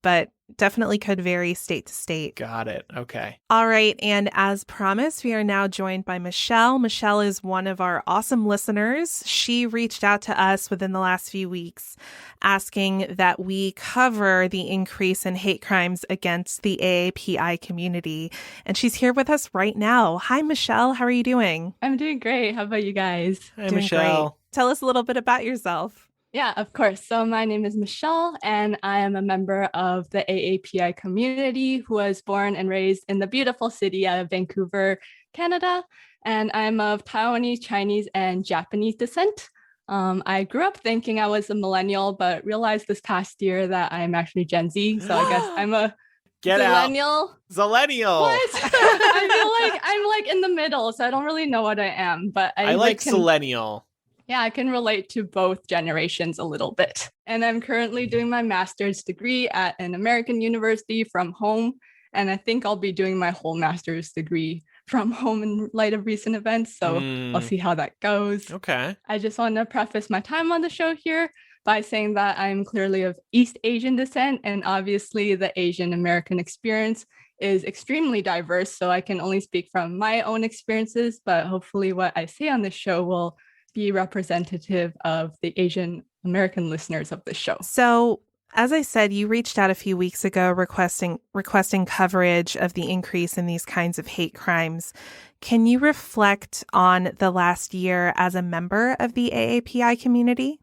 But definitely could vary state to state. Got it. Okay. All right. And as promised, we are now joined by Michelle. Michelle is one of our awesome listeners. She reached out to us within the last few weeks asking that we cover the increase in hate crimes against the AAPI community. And she's here with us right now. Hi, Michelle. How are you doing? I'm doing great. How about you guys? Hi, Doing Michelle. great. Tell us a little bit about yourself. Yeah, of course. So my name is Michelle, and I am a member of the AAPI community who was born and raised in the beautiful city of Vancouver, Canada. And I'm of Taiwanese, Chinese, and Japanese descent. I grew up thinking I was a millennial, but realized this past year that I'm actually Gen Z. So I guess I'm a Get out. millennial. Zillennial. What? I feel like I'm like in the middle, so I don't really know what I am. But I like can- Zillennial. Yeah, I can relate to both generations a little bit. And I'm currently doing my master's degree at an American university from home. And I think I'll be doing my whole master's degree from home in light of recent events. So I'll see how that goes. Okay. I just want to preface my time on the show here by saying that I'm clearly of East Asian descent. And obviously the Asian American experience is extremely diverse. So I can only speak from my own experiences, but hopefully what I say on this show will be representative of the Asian American listeners of the show. So, as I said, you reached out a few weeks ago requesting coverage of the increase in these kinds of hate crimes. Can you reflect on the last year as a member of the AAPI community?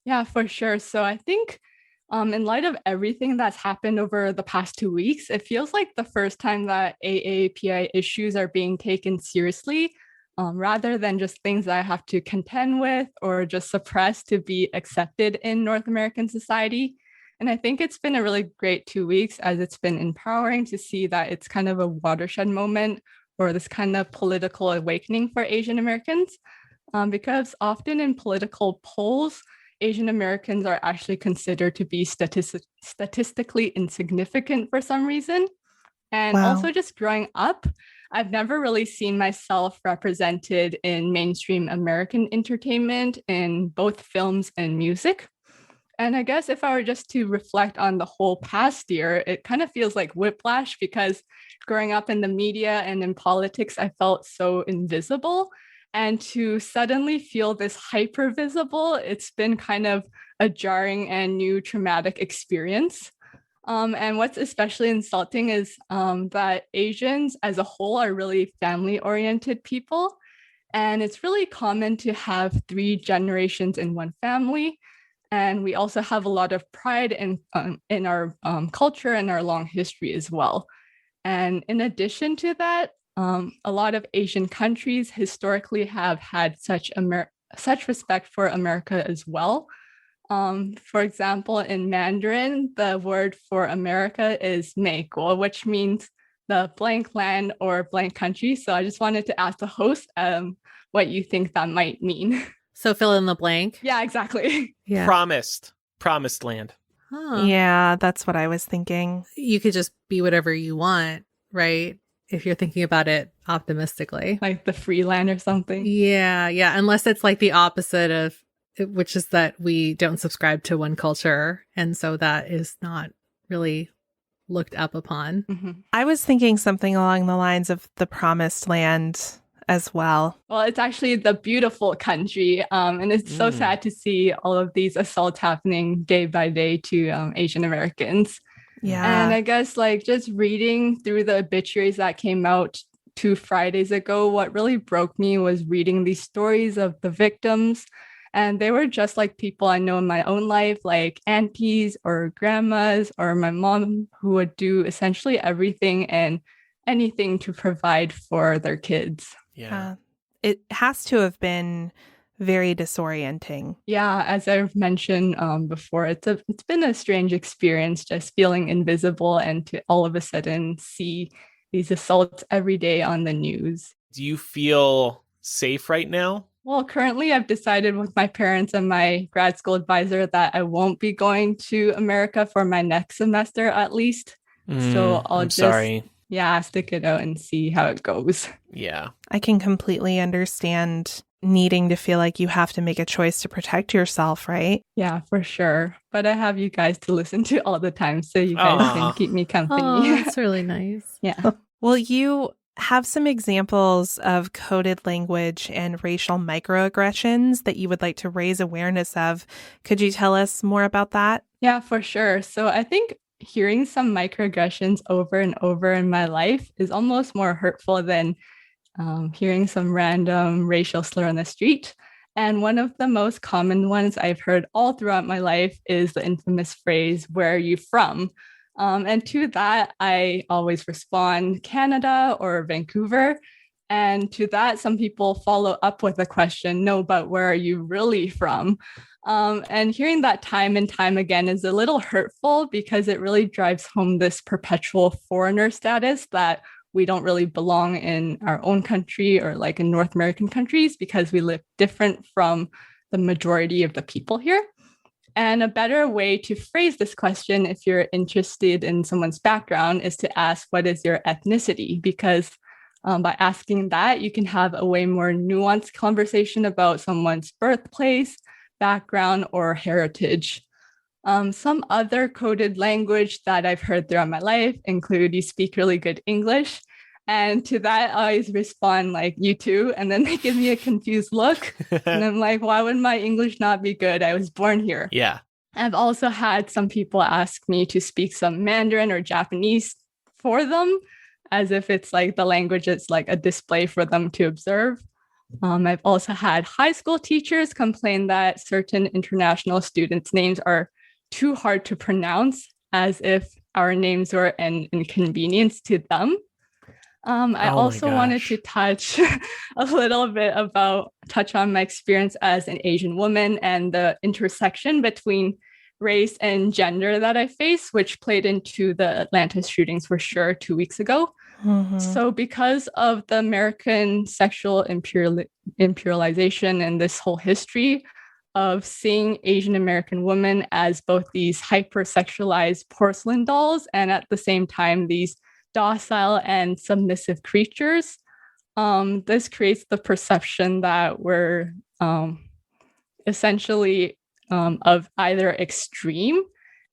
Yeah, for sure. So I think in light of everything that's happened over the past 2 weeks, it feels like the first time that AAPI issues are being taken seriously, rather than just things that I have to contend with or just suppress to be accepted in North American society. And I think it's been a really great 2 weeks, as it's been empowering to see that it's kind of a watershed moment or this kind of political awakening for Asian Americans. Because often in political polls, Asian Americans are actually considered to be statistically insignificant for some reason. And also just growing up, I've never really seen myself represented in mainstream American entertainment in both films and music. And I guess if I were just to reflect on the whole past year, it kind of feels like whiplash because growing up in the media and in politics, I felt so invisible. And to suddenly feel this hyper visible, it's been kind of a jarring and new traumatic experience. And what's especially insulting is that Asians as a whole are really family-oriented people. And it's really common to have 3 generations in one family. And we also have a lot of pride in our culture and our long history as well. And in addition to that, a lot of Asian countries historically have had such respect for America as well. For example, in Mandarin, the word for America is 美国, which means the blank land or blank country. So I just wanted to ask the host what you think that might mean. So fill in the blank. Yeah, exactly. Yeah. Promised land. Huh. Yeah, that's what I was thinking. You could just be whatever you want, right? If you're thinking about it optimistically. Like the free land or something. Yeah. Unless it's like the opposite of, which is that we don't subscribe to one culture. And so that is not really looked up upon. Mm-hmm. I was thinking something along the lines of the promised land as well. Well, it's actually the beautiful country. And it's so sad to see all of these assaults happening day by day to Asian Americans. Yeah. And I guess like just reading through the obituaries that came out 2 Fridays ago, what really broke me was reading these stories of the victims. And they were just like people I know in my own life, like aunties or grandmas or my mom, who would do essentially everything and anything to provide for their kids. Yeah. It has to have been very disorienting. Yeah, as I've mentioned before, it's been a strange experience just feeling invisible and to all of a sudden see these assaults every day on the news. Do you feel safe right now? Well, currently I've decided with my parents and my grad school advisor that I won't be going to America for my next semester at least. So I'll sorry. Yeah, stick it out and see how it goes. Yeah. I can completely understand needing to feel like you have to make a choice to protect yourself, right? Yeah, for sure. But I have you guys to listen to all the time, so you guys can keep me company. Oh, that's really nice. Yeah. Well, you have some examples of coded language and racial microaggressions that you would like to raise awareness of. Could you tell us more about that? Yeah, for sure. So I think hearing some microaggressions over and over in my life is almost more hurtful than hearing some random racial slur on the street. And one of the most common ones I've heard all throughout my life is the infamous phrase, "Where are you from?" And to that, I always respond, Canada or Vancouver. And to that, some people follow up with a question, no, but where are you really from? And hearing that time and time again is a little hurtful because it really drives home this perpetual foreigner status that we don't really belong in our own country or like in North American countries because we live different from the majority of the people here. And a better way to phrase this question, if you're interested in someone's background, is to ask, what is your ethnicity? Because by asking that, you can have a way more nuanced conversation about someone's birthplace, background, or heritage. Some other coded language that I've heard throughout my life include, you speak really good English. And to that, I always respond like, you too. And then they give me a confused look. And I'm like, why would my English not be good? I was born here. Yeah. I've also had some people ask me to speak some Mandarin or Japanese for them, as if it's like the language is like a display for them to observe. I've also had high school teachers complain that certain international students' names are too hard to pronounce, as if our names were an inconvenience to them. I also wanted to touch a little bit touch on my experience as an Asian woman and the intersection between race and gender that I face, which played into the Atlanta shootings for sure 2 weeks ago. Mm-hmm. So because of the American sexual imperialization and this whole history of seeing Asian American women as both these hypersexualized porcelain dolls and at the same time these docile and submissive creatures, this creates the perception that we're essentially of either extreme.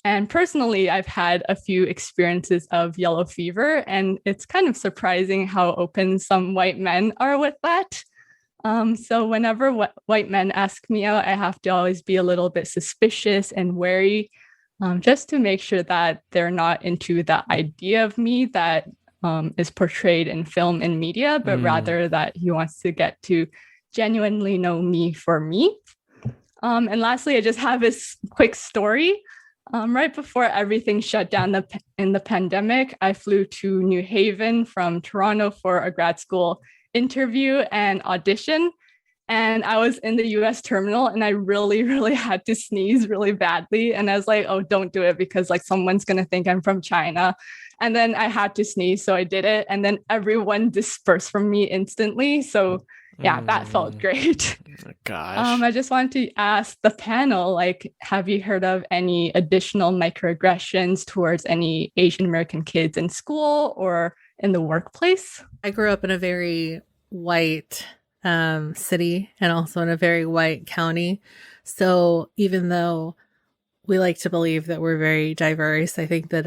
And personally, I've had a few experiences of yellow fever, and it's kind of surprising how open some white men are with that. So whenever white men ask me out, I have to always be a little bit suspicious and wary, just to make sure that they're not into the idea of me that is portrayed in film and media, but rather that he wants to get to genuinely know me for me. And lastly, I just have this quick story. Right before everything shut down in the pandemic, I flew to New Haven from Toronto for a grad school interview and audition. And I was in the US terminal and I really, really had to sneeze really badly. And I was like, oh, don't do it because like someone's going to think I'm from China. And then I had to sneeze. So I did it. And then everyone dispersed from me instantly. So yeah, that felt great. Gosh. I just wanted to ask the panel, like, have you heard of any additional microaggressions towards any Asian American kids in school or in the workplace? I grew up in a very white city and also in a very white county. So even though we like to believe that we're very diverse, I think that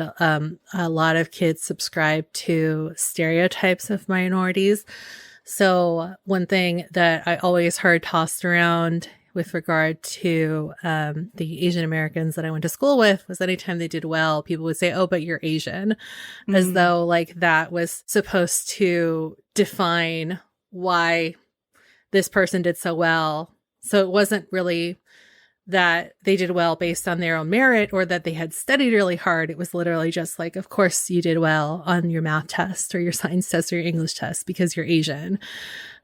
a lot of kids subscribe to stereotypes of minorities. So one thing that I always heard tossed around with regard to the Asian Americans that I went to school with was anytime they did well, people would say, oh, but you're Asian, as though like that was supposed to define why this person did so well. So it wasn't really that they did well based on their own merit or that they had studied really hard. It was literally just like, of course you did well on your math test or your science test or your English test because you're Asian.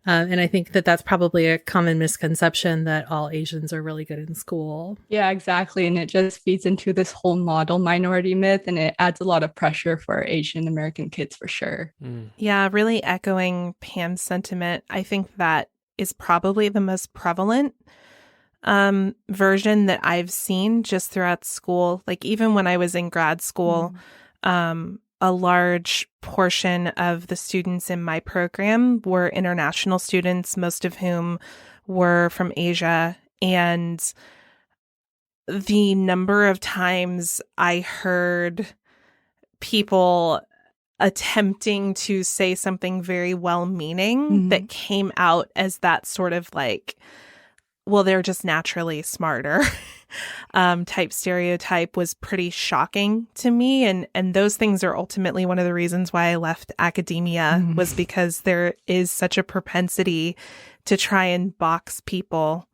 And I think that that's probably a common misconception that all Asians are really good in school. Yeah, exactly. And it just feeds into this whole model minority myth, and it adds a lot of pressure for Asian American kids for sure. Yeah, really echoing Pam's sentiment. I think that is probably the most prevalent version that I've seen just throughout school. Like even when I was in grad school, a large portion of the students in my program were international students, most of whom were from Asia. And the number of times I heard people attempting to say something very well-meaning that came out as that sort of like, well, they're just naturally smarter type stereotype was pretty shocking to me. And those things are ultimately one of the reasons why I left academia was because there is such a propensity to try and box people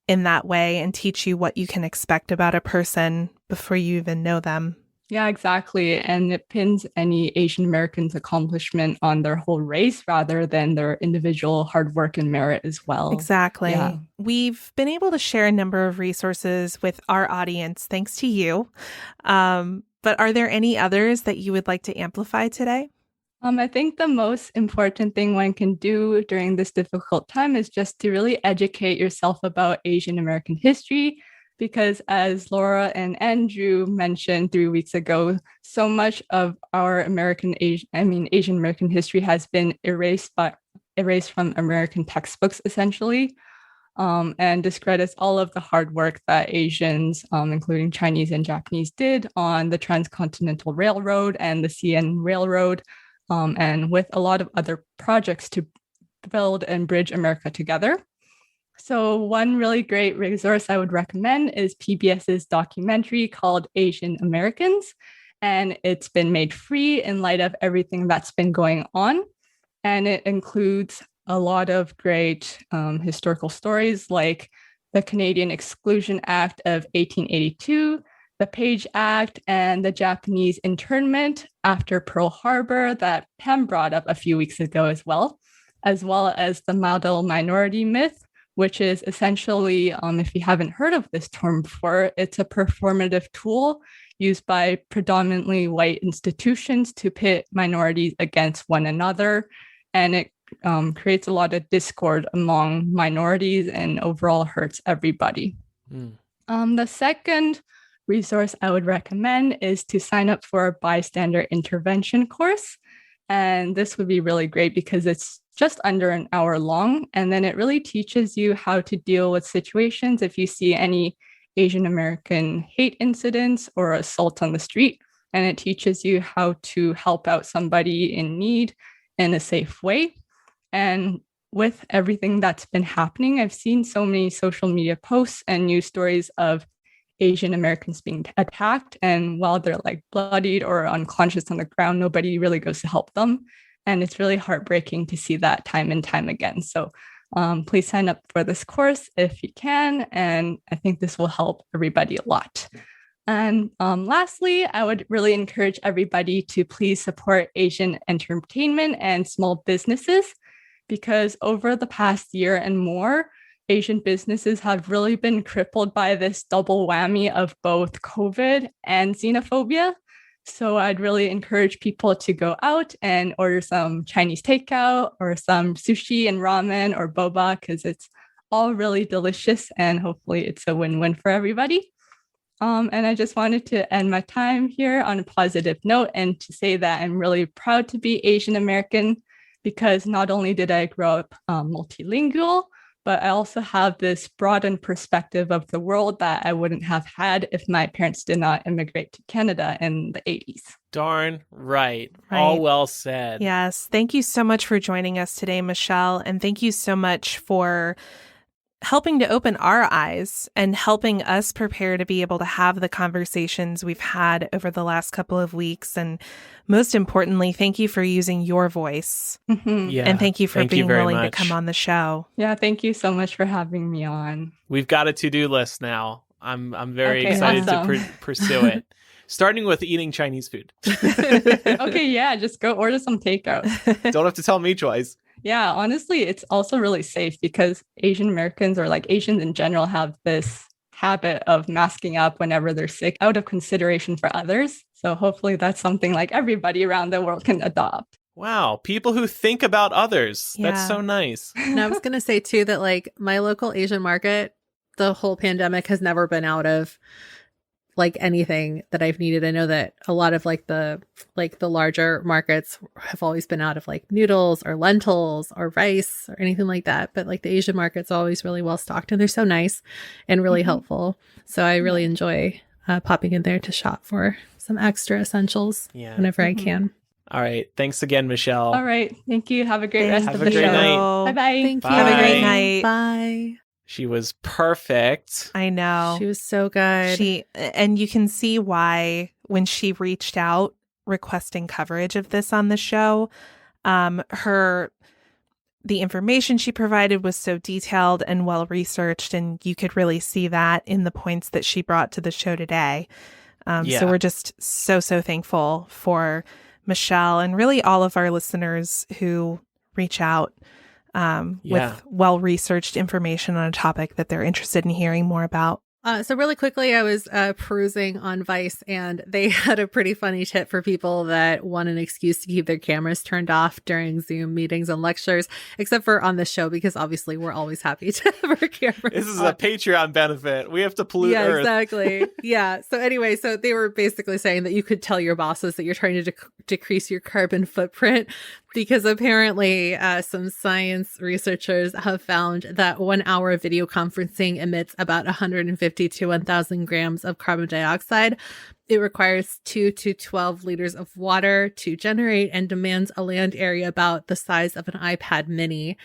in that way and teach you what you can expect about a person before you even know them. Yeah, exactly. And it pins any Asian Americans' accomplishment on their whole race rather than their individual hard work and merit as well. Exactly. Yeah. We've been able to share a number of resources with our audience, thanks to you. But are there any others that you would like to amplify today? I think the most important thing one can do during this difficult time is just to really educate yourself about Asian American history. Because as Laura and Andrew mentioned 3 weeks ago, so much of our Asian American history has been erased from American textbooks, essentially, and discredits all of the hard work that Asians, including Chinese and Japanese, did on the Transcontinental Railroad and the CN Railroad, and with a lot of other projects to build and bridge America together. So one really great resource I would recommend is PBS's documentary called Asian Americans. And it's been made free in light of everything that's been going on. And it includes a lot of great historical stories like the Canadian Exclusion Act of 1882, the Page Act, and the Japanese internment after Pearl Harbor that Pam brought up a few weeks ago as well as the model minority myth, which is essentially, if you haven't heard of this term before, it's a performative tool used by predominantly white institutions to pit minorities against one another. And it creates a lot of discord among minorities and overall hurts everybody. The second resource I would recommend is to sign up for a bystander intervention course. And this would be really great because it's just under an hour long. And then it really teaches you how to deal with situations if you see any Asian American hate incidents or assault on the street. And it teaches you how to help out somebody in need in a safe way. And with everything that's been happening, I've seen so many social media posts and news stories of Asian Americans being attacked. And while they're like bloodied or unconscious on the ground, nobody really goes to help them. And it's really heartbreaking to see that time and time again. So please sign up for this course if you can. And I think this will help everybody a lot. And lastly, I would really encourage everybody to please support Asian entertainment and small businesses, because over the past year and more, Asian businesses have really been crippled by this double whammy of both COVID and xenophobia. So I'd really encourage people to go out and order some Chinese takeout or some sushi and ramen or boba, because it's all really delicious and hopefully it's a win-win for everybody. And I just wanted to end my time here on a positive note and to say that I'm really proud to be Asian American, because not only did I grow up multilingual, but I also have this broadened perspective of the world that I wouldn't have had if my parents did not immigrate to Canada in the 80s. Darn right. All well said. Yes. Thank you so much for joining us today, Michelle. And thank you so much for helping to open our eyes and helping us prepare to be able to have the conversations we've had over the last couple of weeks. And most importantly, thank you for using your voice. Yeah, and thank you for being willing much to come on the show. Yeah, thank you so much for having me on. We've got a to-do list now. I'm very excited to pursue it. Starting with eating Chinese food. Okay, yeah, just go order some takeout. Don't have to tell me twice. Yeah, honestly, it's also really safe because Asian Americans or like Asians in general have this habit of masking up whenever they're sick out of consideration for others. So hopefully that's something like everybody around the world can adopt. Wow, people who think about others. Yeah. That's so nice. And I was going to say too that like my local Asian market, the whole pandemic has never been out of like anything that I've needed. I know that a lot of like the larger markets have always been out of like noodles or lentils or rice or anything like that. But like the Asian market's always really well stocked and they're so nice and really helpful. So I really enjoy popping in there to shop for some extra essentials whenever I can. All right. Thanks again, Michelle. All right. Thank you. Have a great rest Have of a the great show. night. Bye-bye. Thank you. Bye. Have a great night. Bye. She was perfect. I know. She was so good. And you can see why when she reached out requesting coverage of this on the show, the information she provided was so detailed and well researched, and you could really see that in the points that she brought to the show today. So we're just so thankful for Michelle and really all of our listeners who reach out with well-researched information on a topic that they're interested in hearing more about. So really quickly, I was perusing on Vice, and they had a pretty funny tip for people that want an excuse to keep their cameras turned off during Zoom meetings and lectures, except for on the show, because obviously we're always happy to have our cameras This is on. a Patreon benefit. We have to pollute Earth. Exactly. Yeah. So anyway, so they were basically saying that you could tell your bosses that you're trying to decrease your carbon footprint, because apparently some science researchers have found that 1 hour of video conferencing emits about 150 to 1,000 grams of carbon dioxide. It requires 2 to 12 liters of water to generate and demands a land area about the size of an iPad mini.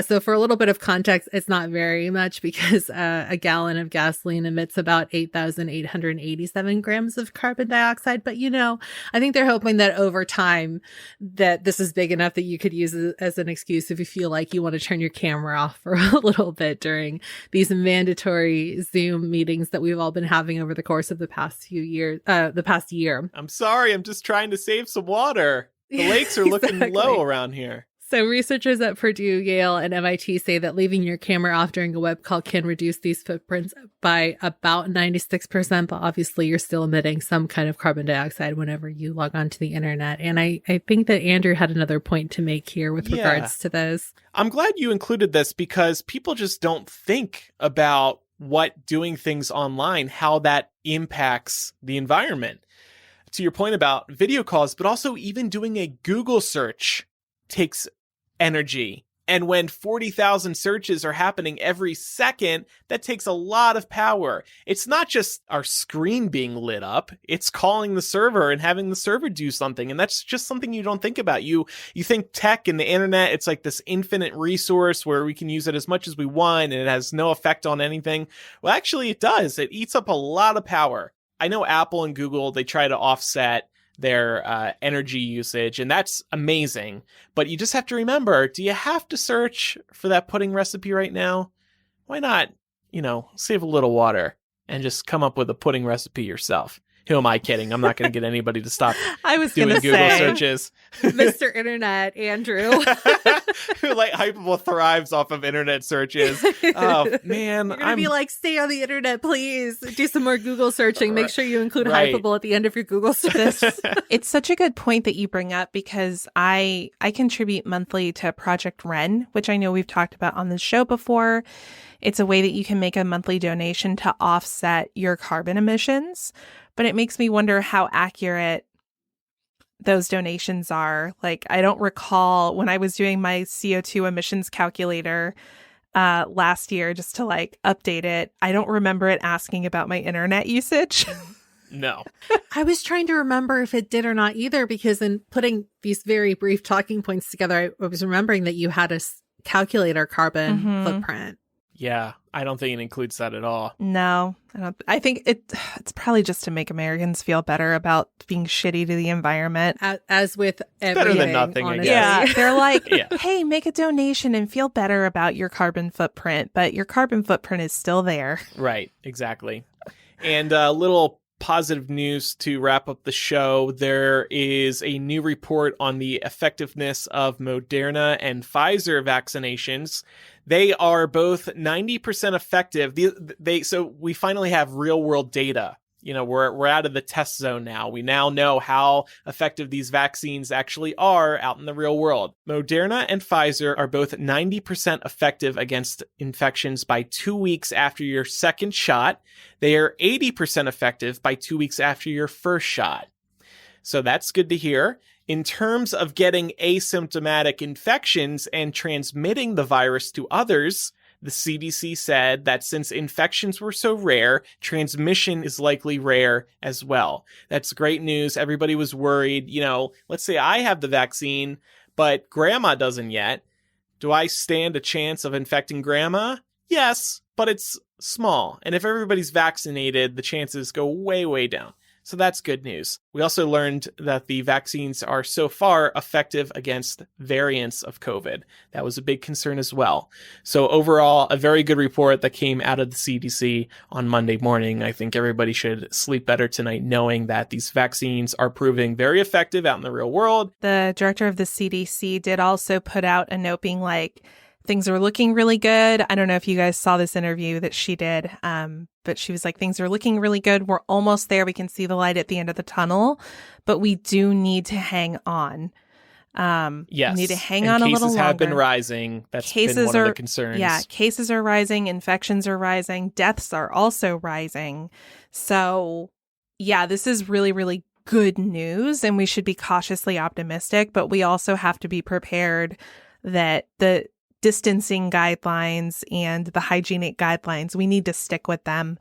So for a little bit of context, it's not very much, because a gallon of gasoline emits about 8,887 grams of carbon dioxide. But, you know, I think they're hoping that over time that this is big enough that you could use it as an excuse if you feel like you want to turn your camera off for a little bit during these mandatory Zoom meetings that we've all been having over the course of the past year. I'm sorry. I'm just trying to save some water. The lakes are looking low around here. So researchers at Purdue, Yale, and MIT say that leaving your camera off during a web call can reduce these footprints by about 96%, but obviously you're still emitting some kind of carbon dioxide whenever you log onto the internet. And I think that Andrew had another point to make here with regards to this. I'm glad you included this, because people just don't think about what doing things online, how that impacts the environment. To your point about video calls, but also even doing a Google search takes energy. And when 40,000 searches are happening every second, that takes a lot of power. It's not just our screen being lit up. It's calling the server and having the server do something. And that's just something you don't think about. You think tech and the internet, it's like this infinite resource where we can use it as much as we want and it has no effect on anything. Well, actually it does. It eats up a lot of power. I know Apple and Google, they try to offset their energy usage, and that's amazing. But you just have to remember, do you have to search for that pudding recipe right now? Why not, save a little water and just come up with a pudding recipe yourself? Who am I kidding? I'm not going to get anybody to stop doing Google searches. Mr. Internet, Andrew. Who Hypable thrives off of internet searches. Oh, man. You're going to be like, stay on the internet, please. Do some more Google searching. Make sure you include Hypable at the end of your Google search. It's such a good point that you bring up, because I contribute monthly to Project Wren, which I know we've talked about on the show before. It's a way that you can make a monthly donation to offset your carbon emissions. But it makes me wonder how accurate those donations are. Like, I don't recall when I was doing my CO2 emissions calculator last year, just to update it, I don't remember it asking about my internet usage. No. I was trying to remember if it did or not either, because in putting these very brief talking points together, I was remembering that you had to calculate our carbon footprint. Yeah, I don't think it includes that at all. No, I don't. I think it's probably just to make Americans feel better about being shitty to the environment. As with everything, better than nothing, honestly. I guess. Yeah, they're like, hey, make a donation and feel better about your carbon footprint, but your carbon footprint is still there. Right, exactly. And a little positive news to wrap up the show. There is a new report on the effectiveness of Moderna and Pfizer vaccinations. They are both 90% effective. So we finally have real world data. You know, we're out of the test zone now. We now know how effective these vaccines actually are out in the real world. Moderna and Pfizer are both 90% effective against infections by 2 weeks after your second shot. They are 80% effective by 2 weeks after your first shot. So that's good to hear. In terms of getting asymptomatic infections and transmitting the virus to others, the CDC said that since infections were so rare, transmission is likely rare as well. That's great news. Everybody was worried. You know, let's say I have the vaccine, but grandma doesn't yet. Do I stand a chance of infecting grandma? Yes, but it's small. And if everybody's vaccinated, the chances go way, way down. So that's good news. We also learned that the vaccines are so far effective against variants of COVID. That was a big concern as well. So overall, a very good report that came out of the CDC on Monday morning. I think everybody should sleep better tonight knowing that these vaccines are proving very effective out in the real world. The director of the CDC did also put out a note being like, things are looking really good. I don't know if you guys saw this interview that she did, but she was like, things are looking really good. We're almost there. We can see the light at the end of the tunnel, but we do need to hang on. Yes. We need to hang on a little longer. Cases have been rising. That's been one of the concerns. Yeah, cases are rising. Infections are rising. Deaths are also rising. So yeah, this is really, really good news, and we should be cautiously optimistic, but we also have to be prepared that the distancing guidelines and the hygienic guidelines, we need to stick with them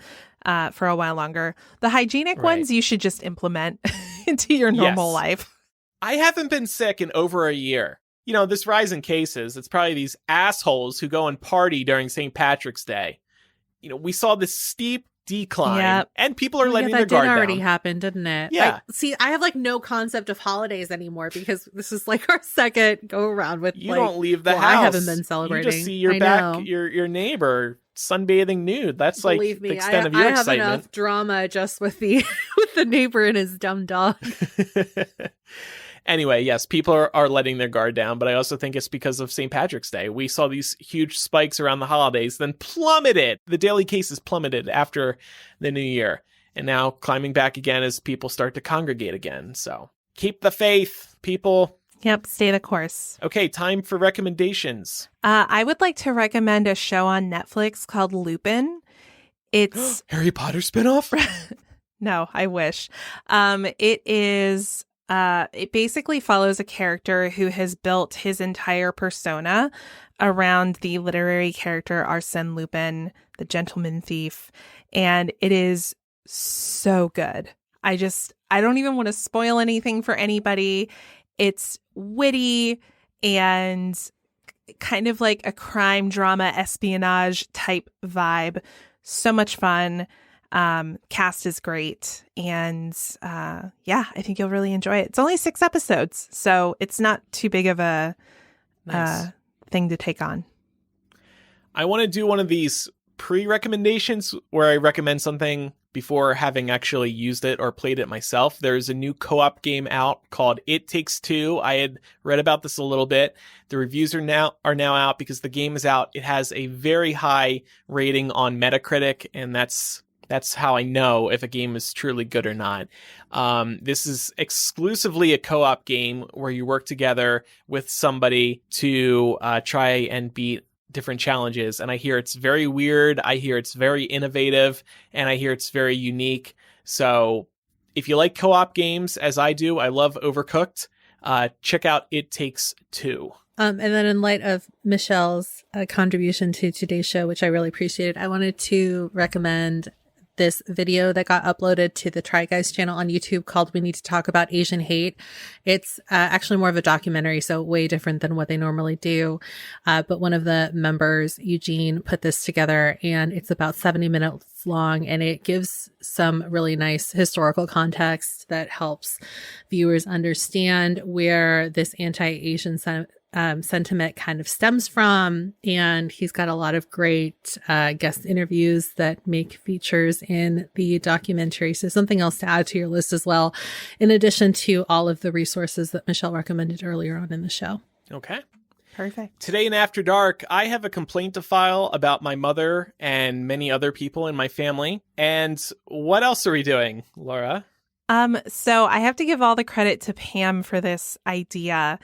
for a while longer. The hygienic ones you should just implement into your normal life. I haven't been sick in over a year. You know, this rise in cases, it's probably these assholes who go and party during St. Patrick's Day. You know, we saw this steep decline and people are letting their guard down. That did already happen, didn't it? Yeah. See, I have like no concept of holidays anymore because this is like our second go around with you don't leave the house. I haven't been celebrating. You just see your neighbor sunbathing nude. That's Believe me, the extent of your I excitement. have enough drama just with the with the neighbor and his dumb dog. Anyway, yes, people are letting their guard down, but I also think it's because of St. Patrick's Day. We saw these huge spikes around the holidays, then plummeted. The daily cases plummeted after the new year, and now climbing back again as people start to congregate again. So keep the faith, people. Yep, stay the course. Okay, time for recommendations. I would like to recommend a show on Netflix called Lupin. It's Harry Potter spinoff? No, I wish. It is... it basically follows a character who has built his entire persona around the literary character Arsène Lupin, the gentleman thief. And it is so good. I don't even want to spoil anything for anybody. It's witty and kind of like a crime drama espionage type vibe. So much fun. Cast is great, and I think you'll really enjoy it. It's only 6 episodes, so it's not too big of a thing to take on. I want to do one of these pre-recommendations where I recommend something before having actually used it or played it myself. There's a new co-op game out called It Takes Two. I had read about this a little bit. The reviews are now out because the game is out. It has a very high rating on Metacritic, and that's how I know if a game is truly good or not. This is exclusively a co-op game where you work together with somebody to try and beat different challenges. And I hear it's very weird. I hear it's very innovative. And I hear it's very unique. So if you like co-op games, as I do, I love Overcooked, check out It Takes Two. And then in light of Michelle's contribution to today's show, which I really appreciated, I wanted to recommend this video that got uploaded to the Try Guys channel on YouTube called We Need to Talk About Asian Hate. It's actually more of a documentary, so way different than what they normally do. But one of the members, Eugene, put this together, and it's about 70 minutes long, and it gives some really nice historical context that helps viewers understand where this anti-Asian sentiment kind of stems from. And he's got a lot of great guest interviews that make features in the documentary. So something else to add to your list as well, in addition to all of the resources that Michelle recommended earlier on in the show. Okay. Perfect. Today in After Dark, I have a complaint to file about my mother and many other people in my family. And what else are we doing, Laura? So I have to give all the credit to Pam for this idea.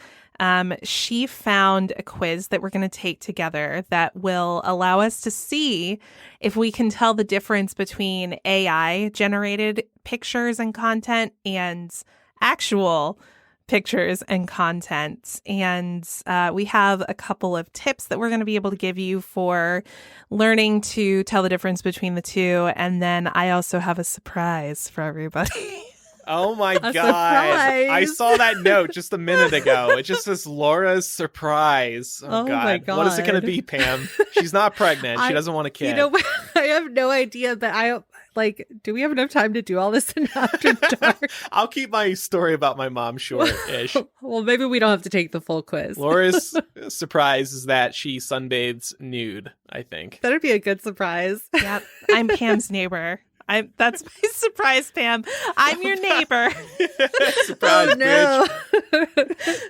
She found a quiz that we're going to take together that will allow us to see if we can tell the difference between AI generated pictures and content and actual pictures and content. And we have a couple of tips that we're going to be able to give you for learning to tell the difference between the two. And then I also have a surprise for everybody. Oh my God. Surprise. I saw that note just a minute ago. It just says Laura's surprise. Oh my God. What is it going to be, Pam? She's not pregnant. She doesn't want a kid. You know what? I have no idea, but do we have enough time to do all this in After Dark? I'll keep my story about my mom short-ish. Well, maybe we don't have to take the full quiz. Laura's surprise is that she sunbathes nude, I think. That'd be a good surprise. Yep. I'm Pam's neighbor. That's my surprise, Pam. I'm your neighbor. Surprise, oh, no. bitch.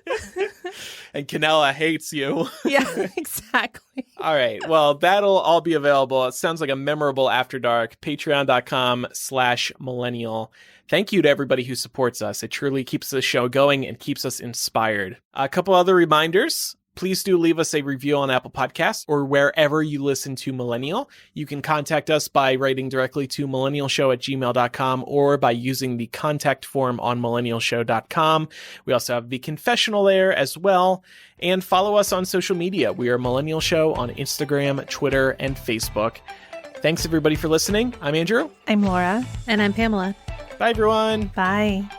And Canella hates you. Yeah, exactly. All right. Well, that'll all be available. It sounds like a memorable After Dark. Patreon.com/millennial. Thank you to everybody who supports us. It truly keeps the show going and keeps us inspired. A couple other reminders. Please do leave us a review on Apple Podcasts or wherever you listen to Millennial. You can contact us by writing directly to millennialshow@gmail.com or by using the contact form on millennialshow.com. We also have the confessional there as well. And follow us on social media. We are Millennial Show on Instagram, Twitter, and Facebook. Thanks everybody for listening. I'm Andrew. I'm Laura. And I'm Pamela. Bye everyone. Bye.